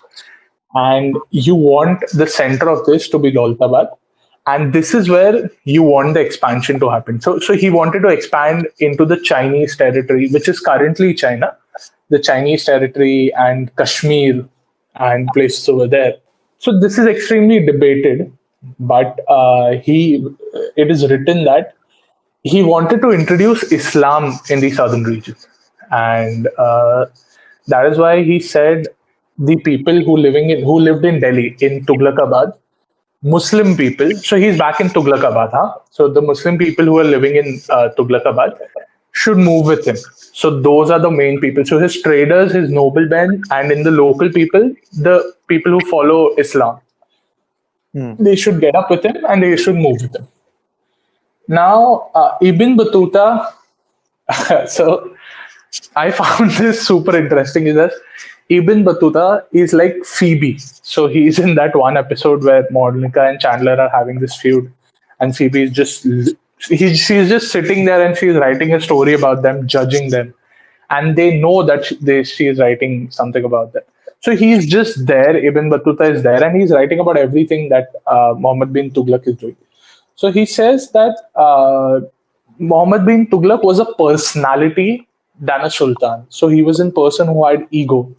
and you want the center of this to be Daulatabad, and this is where you want the expansion to happen. So he wanted to expand into the Chinese territory, which is currently China, the Chinese territory and Kashmir and places over there. So this is extremely debated, but it is written that he wanted to introduce Islam in the southern region, and that is why he said the people who lived in Delhi in Tughlaqabad, Muslim people. So he's back in Tughlaqabad, huh? So the Muslim people who are living in Tughlaqabad should move with him. So those are the main people. So his traders, his noblemen, and in the local people, the people who follow Islam, Hmm. they should get up with him and they should move with him. Now, Ibn Battuta. So I found this super interesting. Is that Ibn Battuta is like Phoebe. So he's in that one episode where Monica and Chandler are having this feud, and Phoebe is she's just sitting there and she's writing a story about them, judging them, and they know that she is writing something about them. So he's just there. Ibn Battuta is there, and he's writing about everything that Muhammad bin Tughlaq is doing. So he says that Muhammad bin Tughlaq was a personality than a sultan. So he was a person who had ego,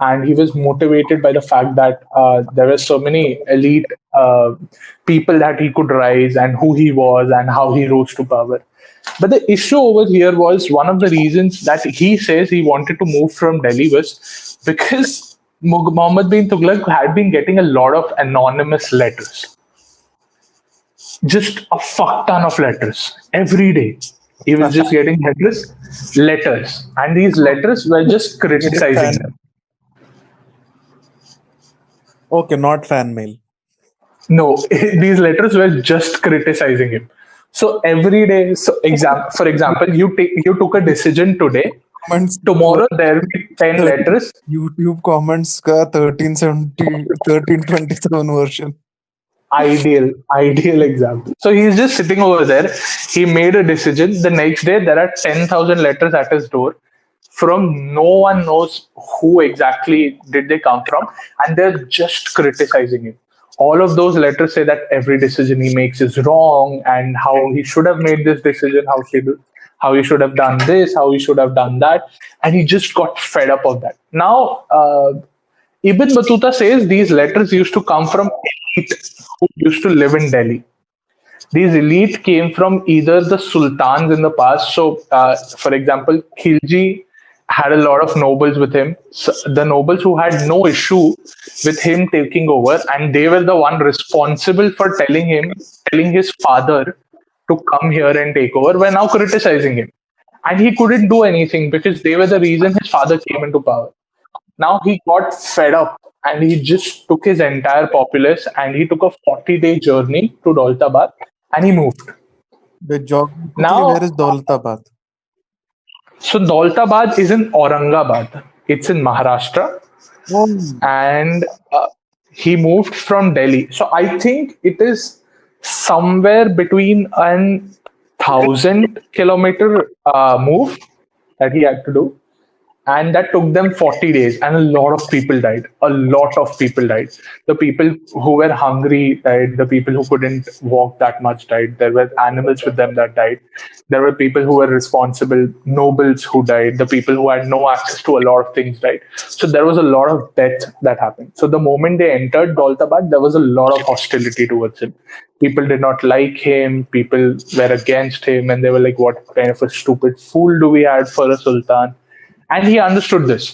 and he was motivated by the fact that there were so many elite people that he could rise, and who he was, and how he rose to power. But the issue over here was one of the reasons that he says he wanted to move from Delhi was because Muhammad bin Tughlaq had been getting a lot of anonymous letters, just a fuck ton of letters every day. He was just getting letters, and these letters were just criticizing Fan. him. Okay, not fan mail. No, these letters were just criticizing him. So every day, for example, you took a decision today. Comments. Tomorrow there will be 10 letters. YouTube comments का 1370 1327 version. Ideal example. So he's just sitting over there. He made a decision. The next day there are 10,000 letters at his door from no one knows who exactly did they come from, and they're just criticizing him. All of those letters say that every decision he makes is wrong, and how he should have made this decision, how he should have done this, how he should have done that, and he just got fed up of that. Now, Ibn Battuta says these letters used to come from elite who used to live in Delhi. These elite came from either the sultans in the past. So, for example, Khilji had a lot of nobles with him. So the nobles who had no issue with him taking over, and they were the one responsible for telling his father to come here and take over, were now criticizing him. And he couldn't do anything because they were the reason his father came into power. Now he got fed up, and he just took his entire populace and he took a 40-day journey to Daulatabad, and he moved. The geographically, where is Now, Daulatabad? so Daulatabad is in Aurangabad. It's in Maharashtra, Oh, and he moved from Delhi. So I think it is somewhere between 1,000 kilometer move that he had to do. and that took them 40 days, and a lot of people died. A lot of people died. The people who were hungry died. The people who couldn't walk that much died. There were animals with them that died. There were people who were responsible, nobles who died. The people who had no access to a lot of things died. So there was a lot of death that happened. So the moment they entered Daulatabad, there was a lot of hostility towards him. People did not like him. People were against him, and they were like, "What kind of a stupid fool do we have for a sultan?" And he understood this.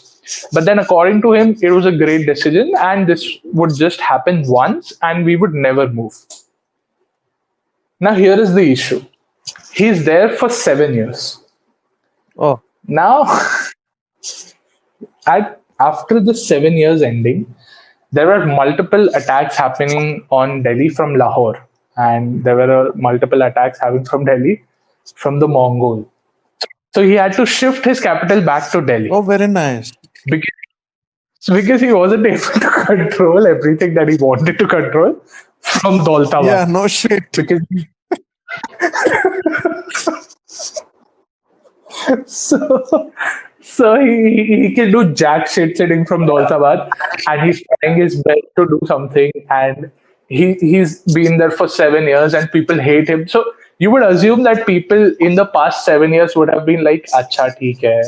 But then, according to him, it was a great decision, and this would just happen once, and we would never move. Now, here is the issue. He's there for 7 years. Oh, Now, after the 7 years ending, there were multiple attacks happening on Delhi from Lahore, and there were multiple attacks happening from Delhi from the Mongol. So he had to shift his capital back to Delhi oh, very nice. because, because he wasn't able to control everything that he wanted to control from Yeah, Daulatabad. no shit. Because so he can do jack shit sitting from Daulatabad, and he's trying his best to do something, and he's been there for 7 years, and people hate him. So you would assume that people in the past 7 years would have been like, "Acha, theek hai,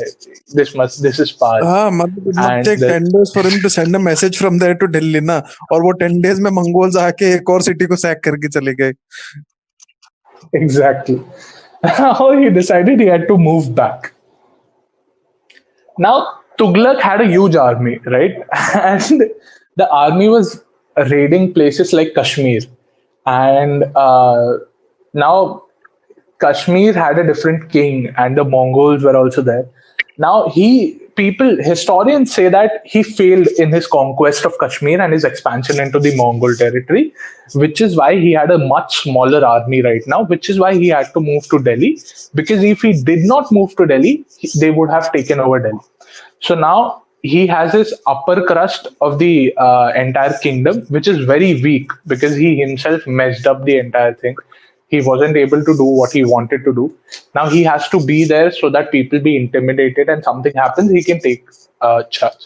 this is past," मतलब it must and take 10 days for him to send a message from there to Delhi ना, और वो 10 days में Mongols आके एक और city को sac करके चले गए. exactly. How he decided he had to move back. Now, Tughlaq had a huge army, right? And the army was raiding places like Kashmir. And now Kashmir had a different king, and the Mongols were also there. Now, historians say that he failed in his conquest of Kashmir and his expansion into the Mongol territory, which is why he had a much smaller army right now, which is why he had to move to Delhi. Because if he did not move to Delhi, they would have taken over Delhi. So now he has his upper crust of the entire kingdom, which is very weak because he himself messed up the entire thing. He wasn't able to do what he wanted to do. Now he has to be there so that people be intimidated, and something happens, he can take charge.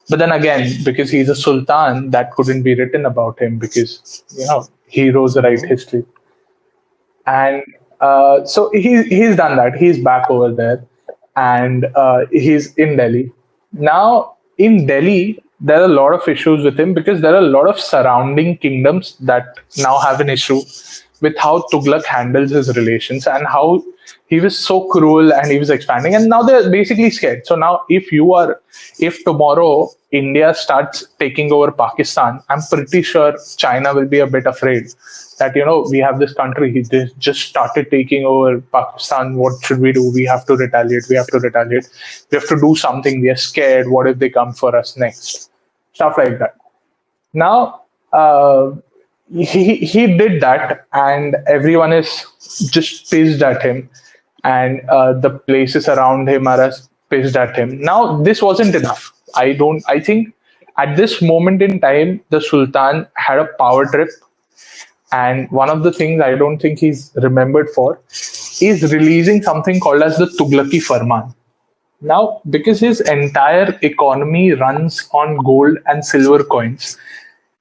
But then again, because he's a sultan, that couldn't be written about him because heroes write history. And so he's done that. He's back over there, and he's in Delhi. Now, in Delhi, there are a lot of issues with him because there are a lot of surrounding kingdoms that now have an issue with how Tughlaq handles his relations and how he was so cruel and he was expanding. And now they're basically scared. So now, if tomorrow India starts taking over Pakistan, I'm pretty sure China will be a bit afraid that, we have this country, they just started taking over Pakistan. What should we do? We have to retaliate. We have to retaliate. We have to do something. We are scared. What if they come for us next? Stuff like that. Now, he did that, and everyone is just pissed at him, and the places around him are pissed at him. Now, this wasn't enough. I think at this moment in time, the Sultan had a power trip, and one of the things I don't think he's remembered for is releasing something called as the Tughlaqi Farman. Now, because his entire economy runs on gold and silver coins,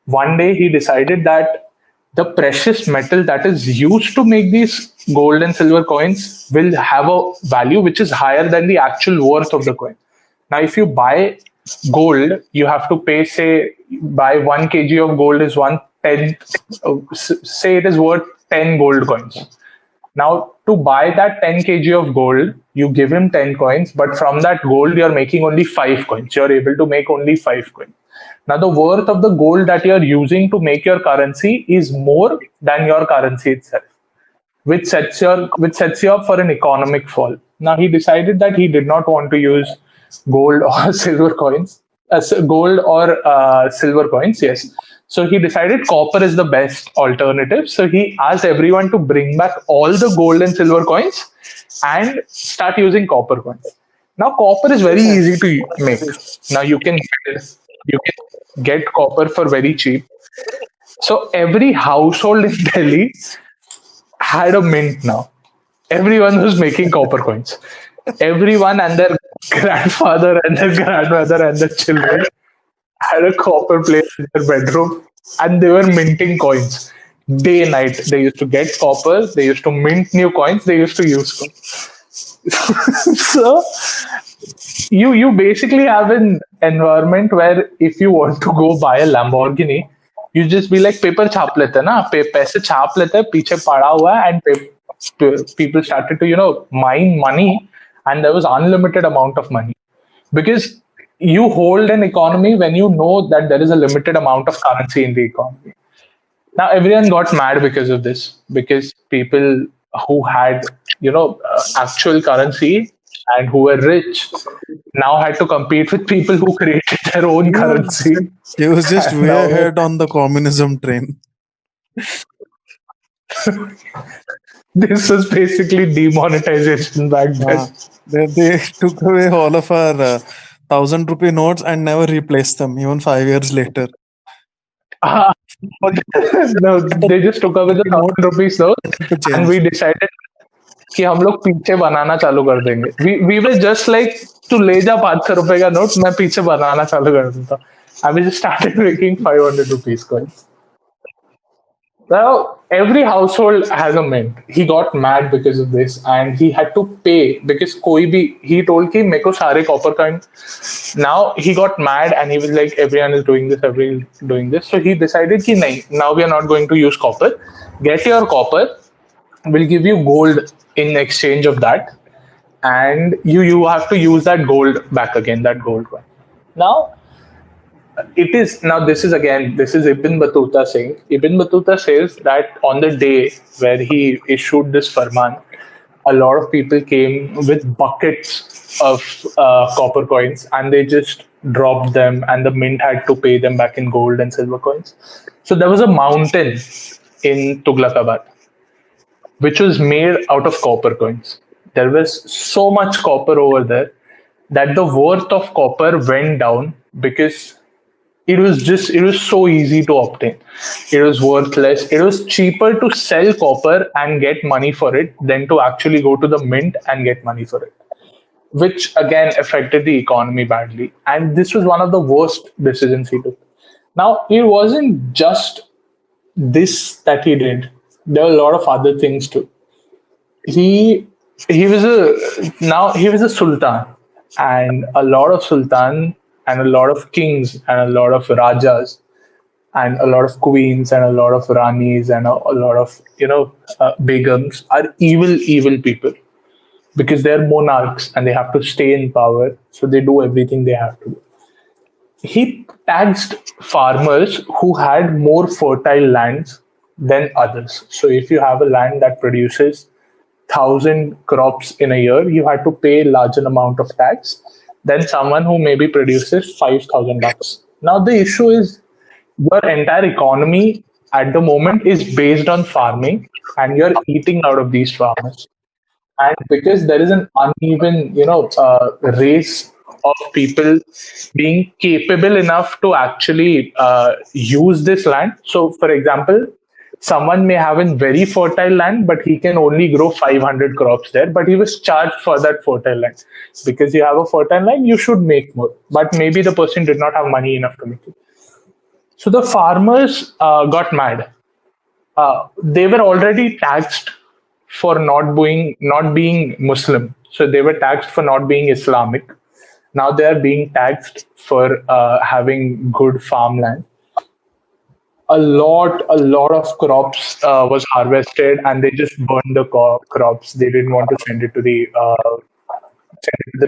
one day he decided that the precious metal that is used to make these gold and silver coins will have a value which is higher than the actual worth of the coin. Now, if you buy gold, you have to pay, say, buy 1 kg of gold is 1/10, say it is worth 10 gold coins. Now, to buy that 10 kg of gold, you give him 10 coins, but from that gold, you're making only 5 coins. You're able to make only 5 coins. Now, the worth of the gold that you're using to make your currency is more than your currency itself, which sets you up for an economic fall. Now, he decided that he did not want to use gold or silver coins, gold or silver coins. Yes. So he decided copper is the best alternative. So he asked everyone to bring back all the gold and silver coins and start using copper coins. Now, copper is very easy to make. Now you can get copper for very cheap. So every household in Delhi had a mint now. Everyone was making copper coins. Everyone and their grandfather and the grandmother and the children had a copper plate in their bedroom, and they were minting coins day and night. They used to get copper, they used to mint new coins, they used to use coins. So you basically have an environment where if you want to go buy a Lamborghini, you just be like paper छाप लेते हैं ना, पैसे छाप लेते हैं, पीछे पड़ा हुआ है, and people started to mine money, and there was unlimited amount of money because you hold an economy when you know that there is a limited amount of currency in the economy. Now everyone got mad because of this, because people who had actual currency and who were rich now had to compete with people who created their own He was currency. he was just And way now ahead on the communism train. this was basically demonetization back then. Uh, they took away all of our 1,000 rupee notes and never replaced them, even 5 years later. Ah, no, they just took away the Note 1,000 rupees note, to and change. we decided कि हम लोग पीछे बनाना चालू कर देंगे. We were just like, तू ले जा 500 रुपए का नोट, मैं पीछे बनाना चालू कर देता. And we just started making 500 rupees coins. Now every household has a mint. He got mad because of this, and he had to pay because कोई भी, he told कि मेरे को सारे copper coin. Now he got mad and he was like, everyone is doing this, everyone is doing this. So he decided कि नहीं, now we are not going to use copper. Get your copper, we'll give you gold in exchange of that, and you have to use that gold back again, that gold coin. Now it is, now this is Ibn Battuta saying. Ibn Battuta says that on the day where he issued this farman, a lot of people came with buckets of copper coins, and they just dropped them, and the mint had to pay them back in gold and silver coins. So there was a mountain in Tughlaqabad which was made out of copper coins. There was so much copper over there that the worth of copper went down because it was so easy to obtain. It was worthless. It was cheaper to sell copper and get money for it than to actually go to the mint and get money for it, which again affected the economy badly. And this was one of the worst decisions he took. Now, it wasn't just this that he did. There were a lot of other things too. He he was a sultan, and a lot of sultan and a lot of kings and a lot of rajas and a lot of queens and a lot of ranis and a lot of begums are evil people because they're monarchs and they have to stay in power, so they do everything they have to do. He taxed farmers who had more fertile lands than others. So if you have a land that produces 1,000 crops in a year, you had to pay a larger amount of tax than someone who maybe produces 5,000 bucks. Now the issue is your entire economy at the moment is based on farming, and you're eating out of these farmers. And because there is an uneven race of people being capable enough to actually use this land. So for example, someone may have a very fertile land but he can only grow 500 crops there, but he was charged for that fertile land. Because you have a fertile land, you should make more, but maybe the person did not have money enough to make it. So the farmers got mad. They were already taxed for not being Muslim. So they were taxed for not being Islamic. Now they are being taxed for having good farmland. A lot of crops was harvested, and they just burned the crops. They didn't want to send it to the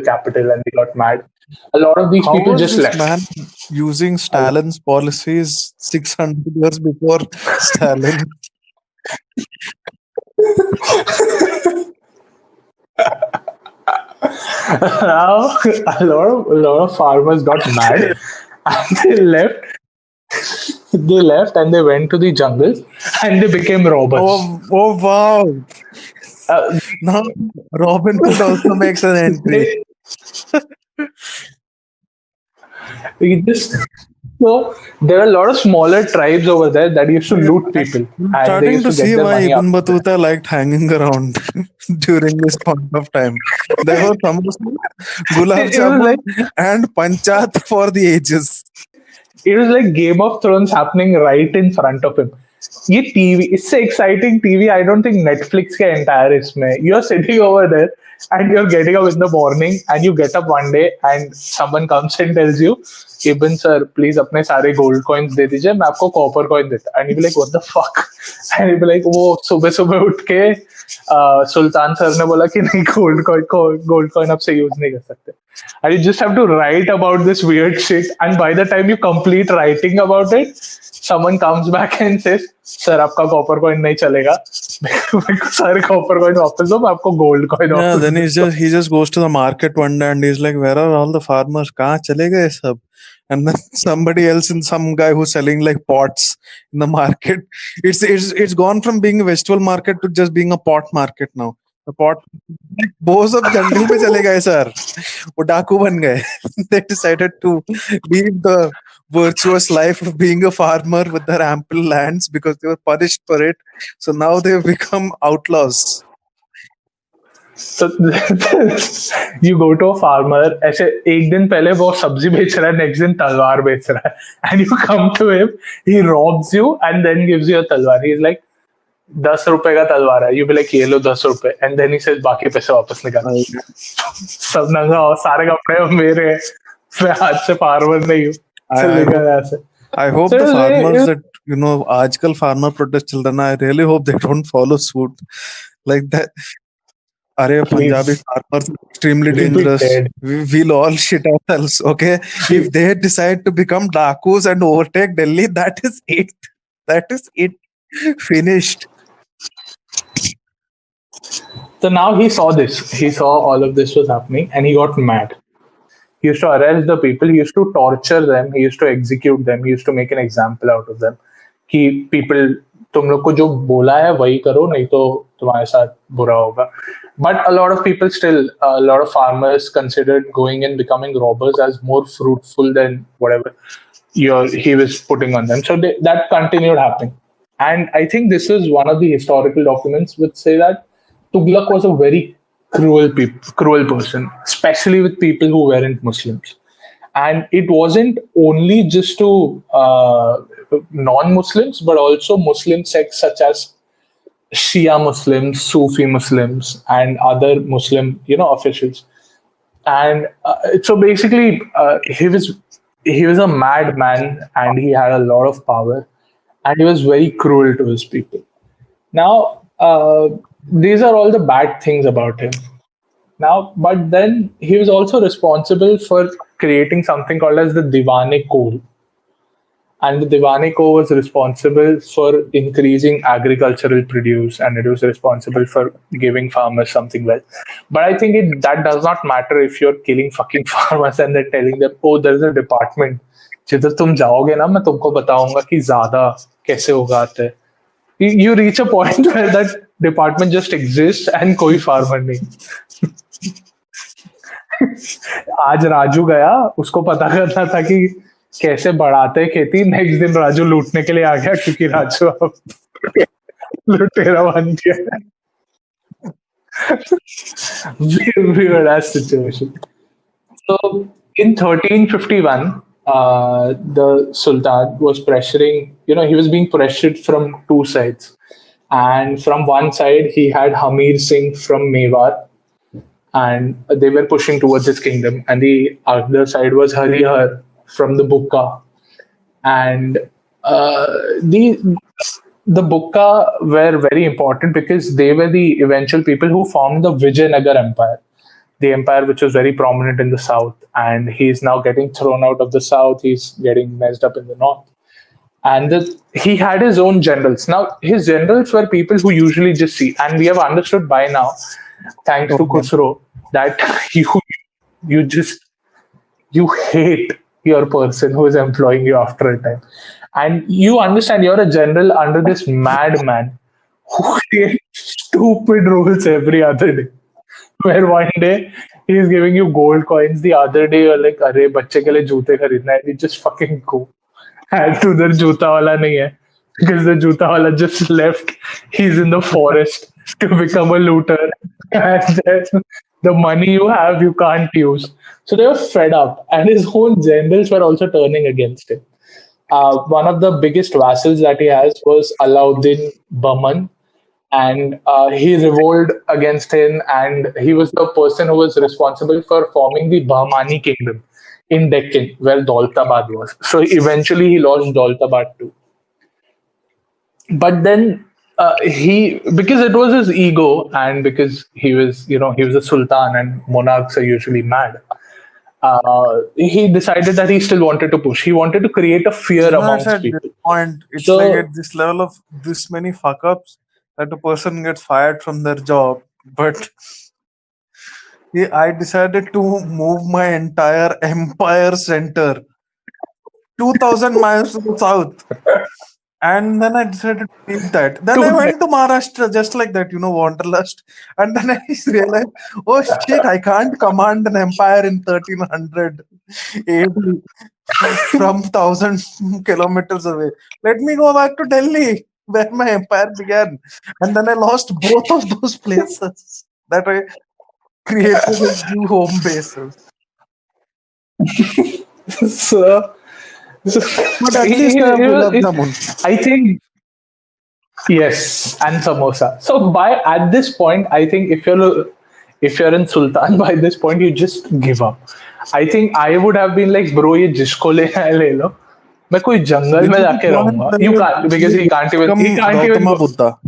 capital, and they got mad. A lot of these How people was just this left. man using Stalin's policies 600 years before Stalin? Now a lot of farmers got mad, and they left. They left and they went to the jungles, and they became robbers. Oh wow! Uh, Now Robin Hood also makes an entry. they, they just So there are a lot of smaller tribes over there that used to Yeah, loot people, I'm and they starting used to to get see their why money Ibn after that. Battuta liked hanging around during this point of time. There was samosa, gulab It was jamun, like and panchat for the ages. it was like Game of Thrones happening right in front of him. ये TV इससे exciting TV I don't think Netflix के entire इसमें you are sitting over there and you're getting up in the morning and you get up one day and someone comes and tells you Ibn sir please अपने सारे gold coins दे दीजिए मैं आपको copper coin देता and you be like what the fuck and you be like वो सुबह सुबह उठ के सुल्तान सर ने बोला कि नहीं गोल्ड कॉइन आपसे यूज नहीं कर सकते and you just have to write about this weird shit and by the time you complete writing about it someone comes back and says sir आपका कॉपर कॉइन नहीं चलेगा मेरे को सारे कॉपर कॉइन वापस दो मैं आपको गोल्ड कॉइन Yeah, वापस then दूंगा he just goes to the market one day and he's like, "Where are all the farmers? कहाँ चले गए सब?" And then somebody else and some guy who's selling like pots in the market. It's gone from being a vegetable market to just being a pot market now. The pot, वो सब जंगल में चले गए sir वो डाकू बन गए they decided to leave the virtuous life of being a farmer with their ample lands because they were punished for it, so now they've become outlaws. So you go to a farmer ऐसे एक दिन पहले वो सब्जी बेच रहा है next दिन तलवार बेच रहा है and you come to him he robs you and then gives you a तलवार ही इज लाइक 10 रुपए का तलवार है यू बी लाइक ये लो 10 रुपए एंड देन ही सेज बाकी पैसे वापस निकाल I, सब नंगा हो सारे कपड़े मेरे हैं मैं आज से फार्मर नहीं हूँ चल I निकल यहाँ से I hope so the it was farmers very, that आजकल farmer protest चल रहा है. I really hope they don't follow suit like that. अरे Punjabi please farmers are extremely we'll be dangerous. dead. We'll all shit ourselves. Okay, if they decide to become Dakus and overtake Delhi, that is it. That is it. Finished. So now he saw this. He saw all of this was happening and he got mad. He used to arrest the people. He used to torture them. He used to execute them. He used to make an example out of them. कि people तुम लोग को जो बोला है वही करो नहीं तो तुम्हारे साथ बुरा होगा. But a lot of people still, a lot of farmers considered going and becoming robbers as more fruitful than whatever he was putting on them. So that continued happening. And I think this is one of the historical documents which say that Tughlaq was a very cruel person, especially with people who weren't Muslims. And it wasn't only just to non-Muslims, but also Muslim sects such as Shia Muslims, Sufi Muslims, and other Muslim, officials. And so basically, he was a madman, and he had a lot of power, and he was very cruel to his people. Now, these are all the bad things about him. Now, but then he was also responsible for creating something called as the Diwane Code. And the Diwane Code was responsible for increasing agricultural produce and it was responsible for giving farmers something well. But I think that does not matter if you're killing fucking farmers and then telling them, oh, there's a department. जिधर तुम जाओगे ना मैं तुमको बताऊंगा कि ज्यादा कैसे उगाते हैं. You reach a point where that department just exists and कोई farmer नहीं. आज राजू गया उसको पता करना था कि कैसे बढ़ाते खेती नेक्स्ट दिन राजू लूटने के लिए आ गया क्योंकि राजू अब लुटेरा बन गया weird ass situation. So in 1351 the sultan was pressuring he was being pressured from two sides and from one side he had Hamir Singh from Mewar and they were pushing towards his kingdom. And the other side was Harihar from the Bukka, and the Bukka were very important because they were the eventual people who formed the Vijayanagar Empire, the empire which was very prominent in the south. And he's now getting thrown out of the south. He's getting messed up in the north. And he had his own generals. Now, his generals were people who usually just see, and we have understood by now, thanks to Okay. Khusro, that you just you hate your person who is employing you after a time, and you understand you're a general under this madman who creates stupid rules every other day. Where one day he's giving you gold coins, the other day you're like, "अरे बच्चे के लिए जूते खरीदना है," you just fucking go. And to the juta wala nahi hai, because the juta wala just left. He's in the forest to become a looter, and then the money you have you can't use. So they were fed up, and his own generals were also turning against him. One of the biggest vassals that he has was Alauddin Bahman, and he revolted against him, and he was the person who was responsible for forming the Bahmani kingdom in Deccan, where Daulatabad was. So eventually he lost Daulatabad too. But then he, because it was his ego, and because he was a sultan, and monarchs are usually mad. He decided that he still wanted to push. He wanted to create a fear That's amongst at this people. point. It's like So at this level of this many fuck ups that a person gets fired from their job. But I decided to move my entire empire center 2,000 miles to the south. And then I decided to leave that. Then I to went to Maharashtra just like that, Wanderlust. And then I realized, oh shit, I can't command an empire in 1300 AD from 1,000 kilometers away. Let me go back to Delhi where my empire began. And then I lost both of those places that I created as new home bases. so, so But at he, least I he, have he was, Gulab Jamun. I think yes, and samosa. So by at this point, I think if you're in Sultan by this point, you just give up. I think I would have been like, bro, ये जिसको लेना है ले लो. मैं कोई जंगल This में is the जाके point रहूंगा. when You you can't, because actually he become can't even Gautama go, Buddha.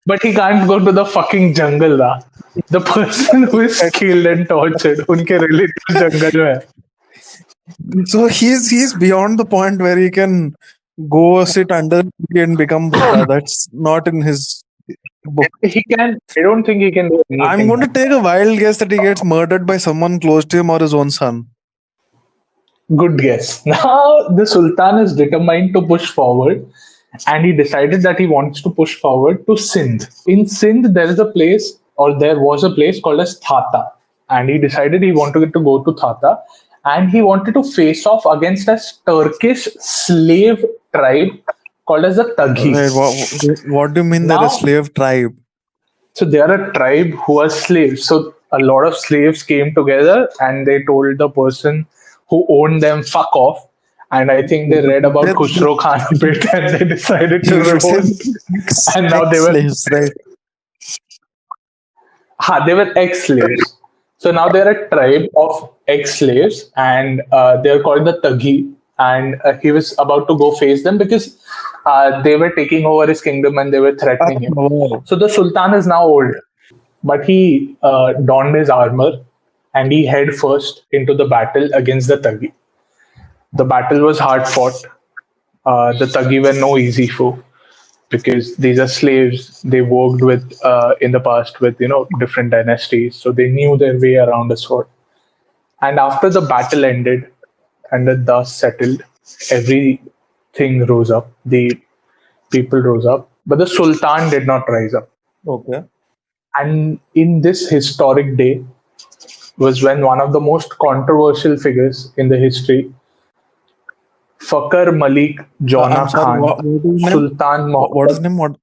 but he can't go to the fucking jungle. Da. The person who is killed and tortured, उनके relative जंगल में है. So he's beyond the point where he can go sit under the tree and become Buddha. That's not in his book. He can. I don't think he can do I'm anything. going to take a wild guess that he gets murdered by someone close to him or his own son. Good guess. Now the Sultan is determined to push forward, and he decided that he wants to push forward to Sindh. In Sindh, there is a place, or there was a place called as Thata, and he decided he wanted to go to Thata, and he wanted to face off against a Turkish slave tribe called as the Wait, Taghis. what do you mean they're a Now, slave tribe? so they are a tribe who are slaves. So a lot of slaves came together and they told the person who owned them, fuck off. And I think they read about They're, Khusro Khan a bit and they decided to you should say revolt. And now they were, ex-slaves, right? they were ex-slaves. So now they're a tribe of ex-slaves, and they're called the Taghi. And he was about to go face them because they were taking over his kingdom and they were threatening him. Oh. So the Sultan is now old, but he donned his armor and he head first into the battle against the Taghi. The battle was hard fought. The Taghi were no easy foe because these are slaves. They worked with in the past with different dynasties, so they knew their way around a sword. And after the battle ended and the dust settled, everything rose up. The people rose up, but the Sultan did not rise up. Okay. And in this historic day was when one of the most controversial figures in the history, Fakhr Malik I'm Jona sorry. Khan, What is his name? Sultan What is his Muhammad. name? What?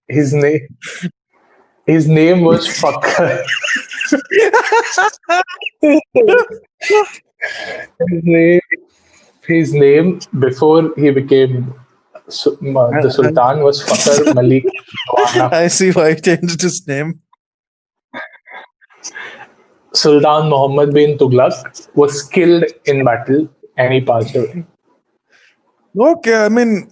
His name, his name was Fakhr. His name, his name before he became the Sultan was Fakhr Malik Jona. I see why he changed his name. Sultan Muhammad bin Tughluq was killed in battle and he passed away. Okay, I mean,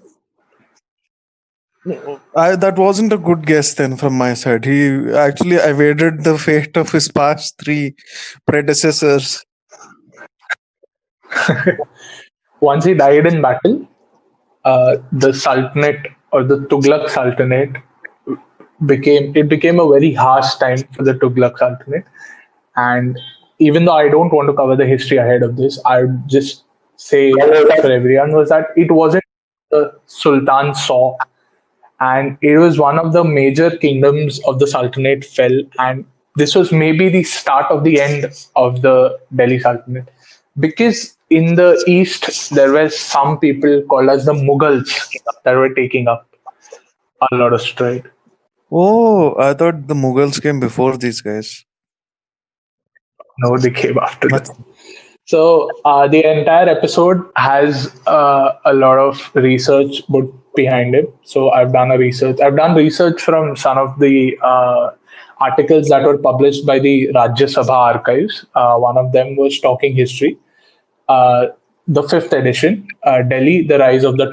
that wasn't a good guess then from my side. He actually evaded the fate of his past three predecessors. Once he died in battle, the Sultanate or the Tughlaq Sultanate became a very harsh time for the Tughlaq Sultanate. And even though I don't want to cover the history ahead of this, I would just say for everyone was that it wasn't the Sultan saw, and it was one of the major kingdoms of the Sultanate fell, and this was maybe the start of the end of the Delhi Sultanate. because in the east there were some people called as the Mughals that were taking up a lot of stride. Oh, I thought the Mughals came before these guys. No, they came after them. But So the entire episode has a lot of research put behind it. So I've done a research. I've done research from some of the articles that were published by the Rajya Sabha archives. One of them was Talking History, uh, the fifth edition, Delhi, the rise of the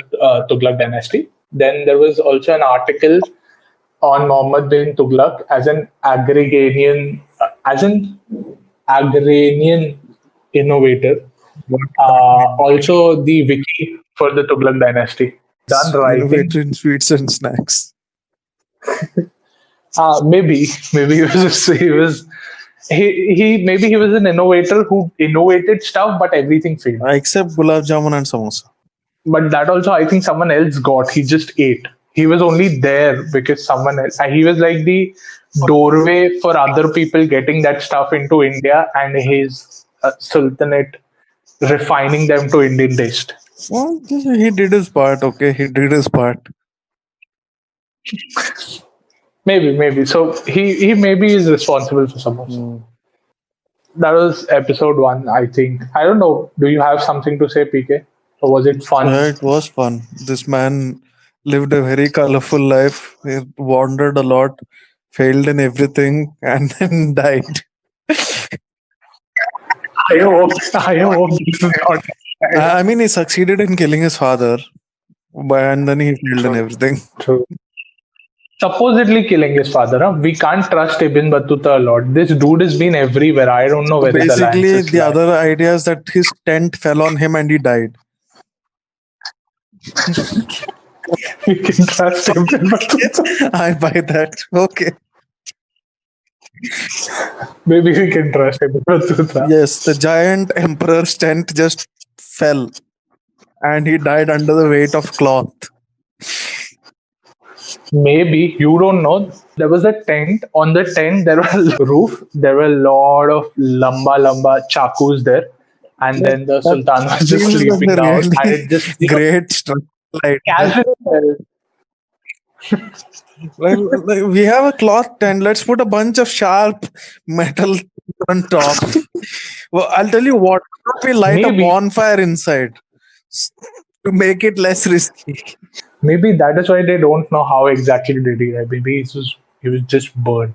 Tughlaq dynasty. Then there was also an article on Muhammad bin Tughluq as an agrarian innovator. Also, the wiki for the Tughlaq dynasty. Done writing. innovator in sweets and snacks. Maybe he was an innovator who innovated stuff, but everything failed. Except gulab jamun and samosa. But that also, I think someone else got. He just ate. He was only there because someone else. He was like the doorway for other people getting that stuff into India, and his sultanate refining them to Indian taste. Well, he did his part. Okay, he did his part. Maybe. So he maybe is responsible for some of it. That was episode 1, I think. I don't know. Do you have something to say, PK? Or was it fun? Yeah, it was fun. This man lived a very colorful life. He wandered a lot, failed in everything, and then died. I hope this is not. I mean, he succeeded in killing his father, and then he failed in everything. True. Supposedly killing his father. Huh? We can't trust Ibn Battuta a lot. This dude has been everywhere. I don't know where his Basically, alliances the lie. other idea is that his tent fell on him and he died. We can trust Ibn Battuta. I buy that. Okay. Maybe we can trust Ibn Battuta. Yes, the giant emperor's tent just fell and he died under the weight of cloth. Maybe you don't know. There was a tent. On the tent, there was a roof. There were a lot of lamba chakus there, and then the Sultan was just Seems like sleeping a down. really And it just great structure. Like, casual. we have a cloth tent. Let's put a bunch of sharp metal on top. Well, I'll tell you what. We light Maybe. a bonfire inside to make it less risky. Maybe that is why they don't know how exactly did he die. Maybe he was just burnt.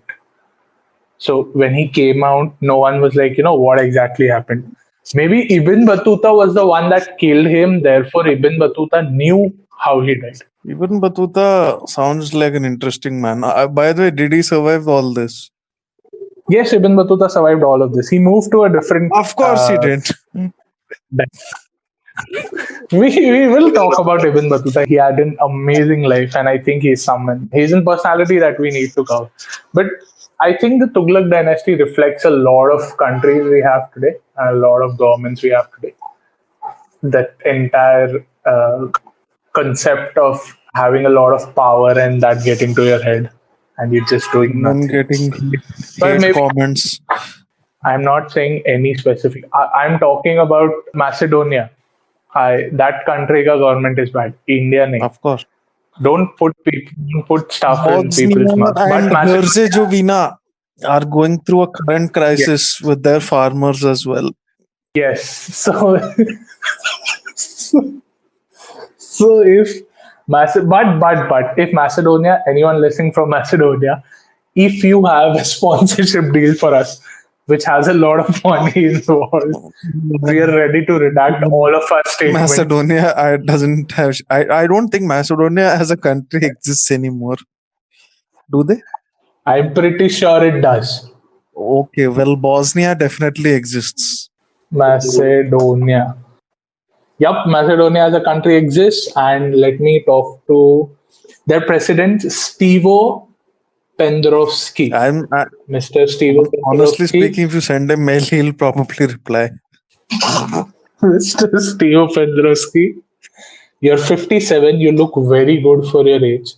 So when he came out, no one was like, what exactly happened. Maybe Ibn Battuta was the one that killed him. Therefore, Ibn Battuta knew how he died. Ibn Battuta sounds like an interesting man. By the way, did he survive all this? Yes, Ibn Battuta survived all of this. He moved to a different. Of course he did. We will talk about Ibn Battuta. He had an amazing life, and I think he's a personality that we need to cover. But I think the Tughlaq dynasty reflects a lot of countries we have today and a lot of governments we have today. That entire concept of having a lot of power and that getting to your head, and you're just doing And nothing. getting But hate maybe comments. I'm not saying any specific. I'm talking about Macedonia. That country ka government is bad. India nahi. Of course. Don't put stuff in people's Bosnia mouths. But and Macedonia, Herzegovina are going through a current crisis with their farmers as well. yes. So if if Macedonia, anyone listening from Macedonia, if you have a sponsorship deal for us, which has a lot of money involved, we are ready to redact all of our statements. Macedonia doesn't have. I don't think Macedonia as a country exists anymore. Do they? I'm pretty sure it does. Okay, well, Bosnia definitely exists. Macedonia. Yup, Macedonia as a country exists, and let me talk to their president, Stevo Pendrovsky. Mr. Stevo Honestly Pendrovsky. speaking, if you send a mail, he'll probably reply. Mr. Stevo Pendrovsky, you're 57. You look very good for your age.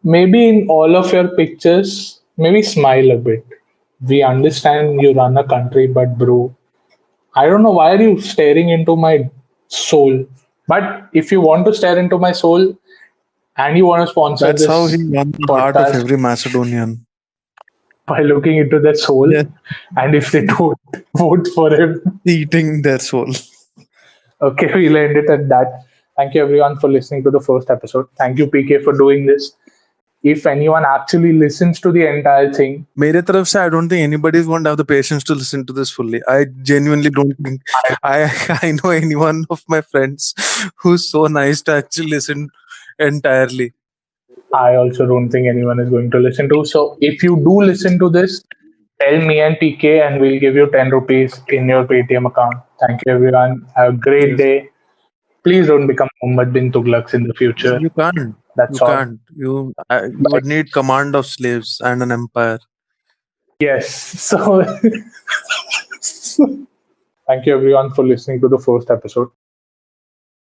Maybe in all of your pictures, maybe smile a bit. We understand you run a country, but bro, I don't know why are you staring into my soul. But if you want to stare into my soul and you want to sponsor That's how this he won the heart of podcast every Macedonian. by looking into their soul, Yeah, and if they don't vote for him, eating their soul. okay, we'll end it at that. Thank you everyone for listening to the first episode. Thank you, PK, for doing this. If anyone actually listens to the entire thing, मेरे तरफ से I don't think anybody is going to have the patience to listen to this fully. I genuinely don't think I I know anyone of my friends who's so nice to actually listen entirely. I also don't think anyone is going to listen to. So if you do listen to this, tell me and PK, and we'll give you 10 rupees in your Paytm account. Thank you, everyone. Have a great Yes. day. Please don't become Muhammad bin Tughlaq in the future. You can't. That's You all. can't. You Bye. would need command of slaves and an empire. Yes. So thank you, everyone, for listening to the first episode.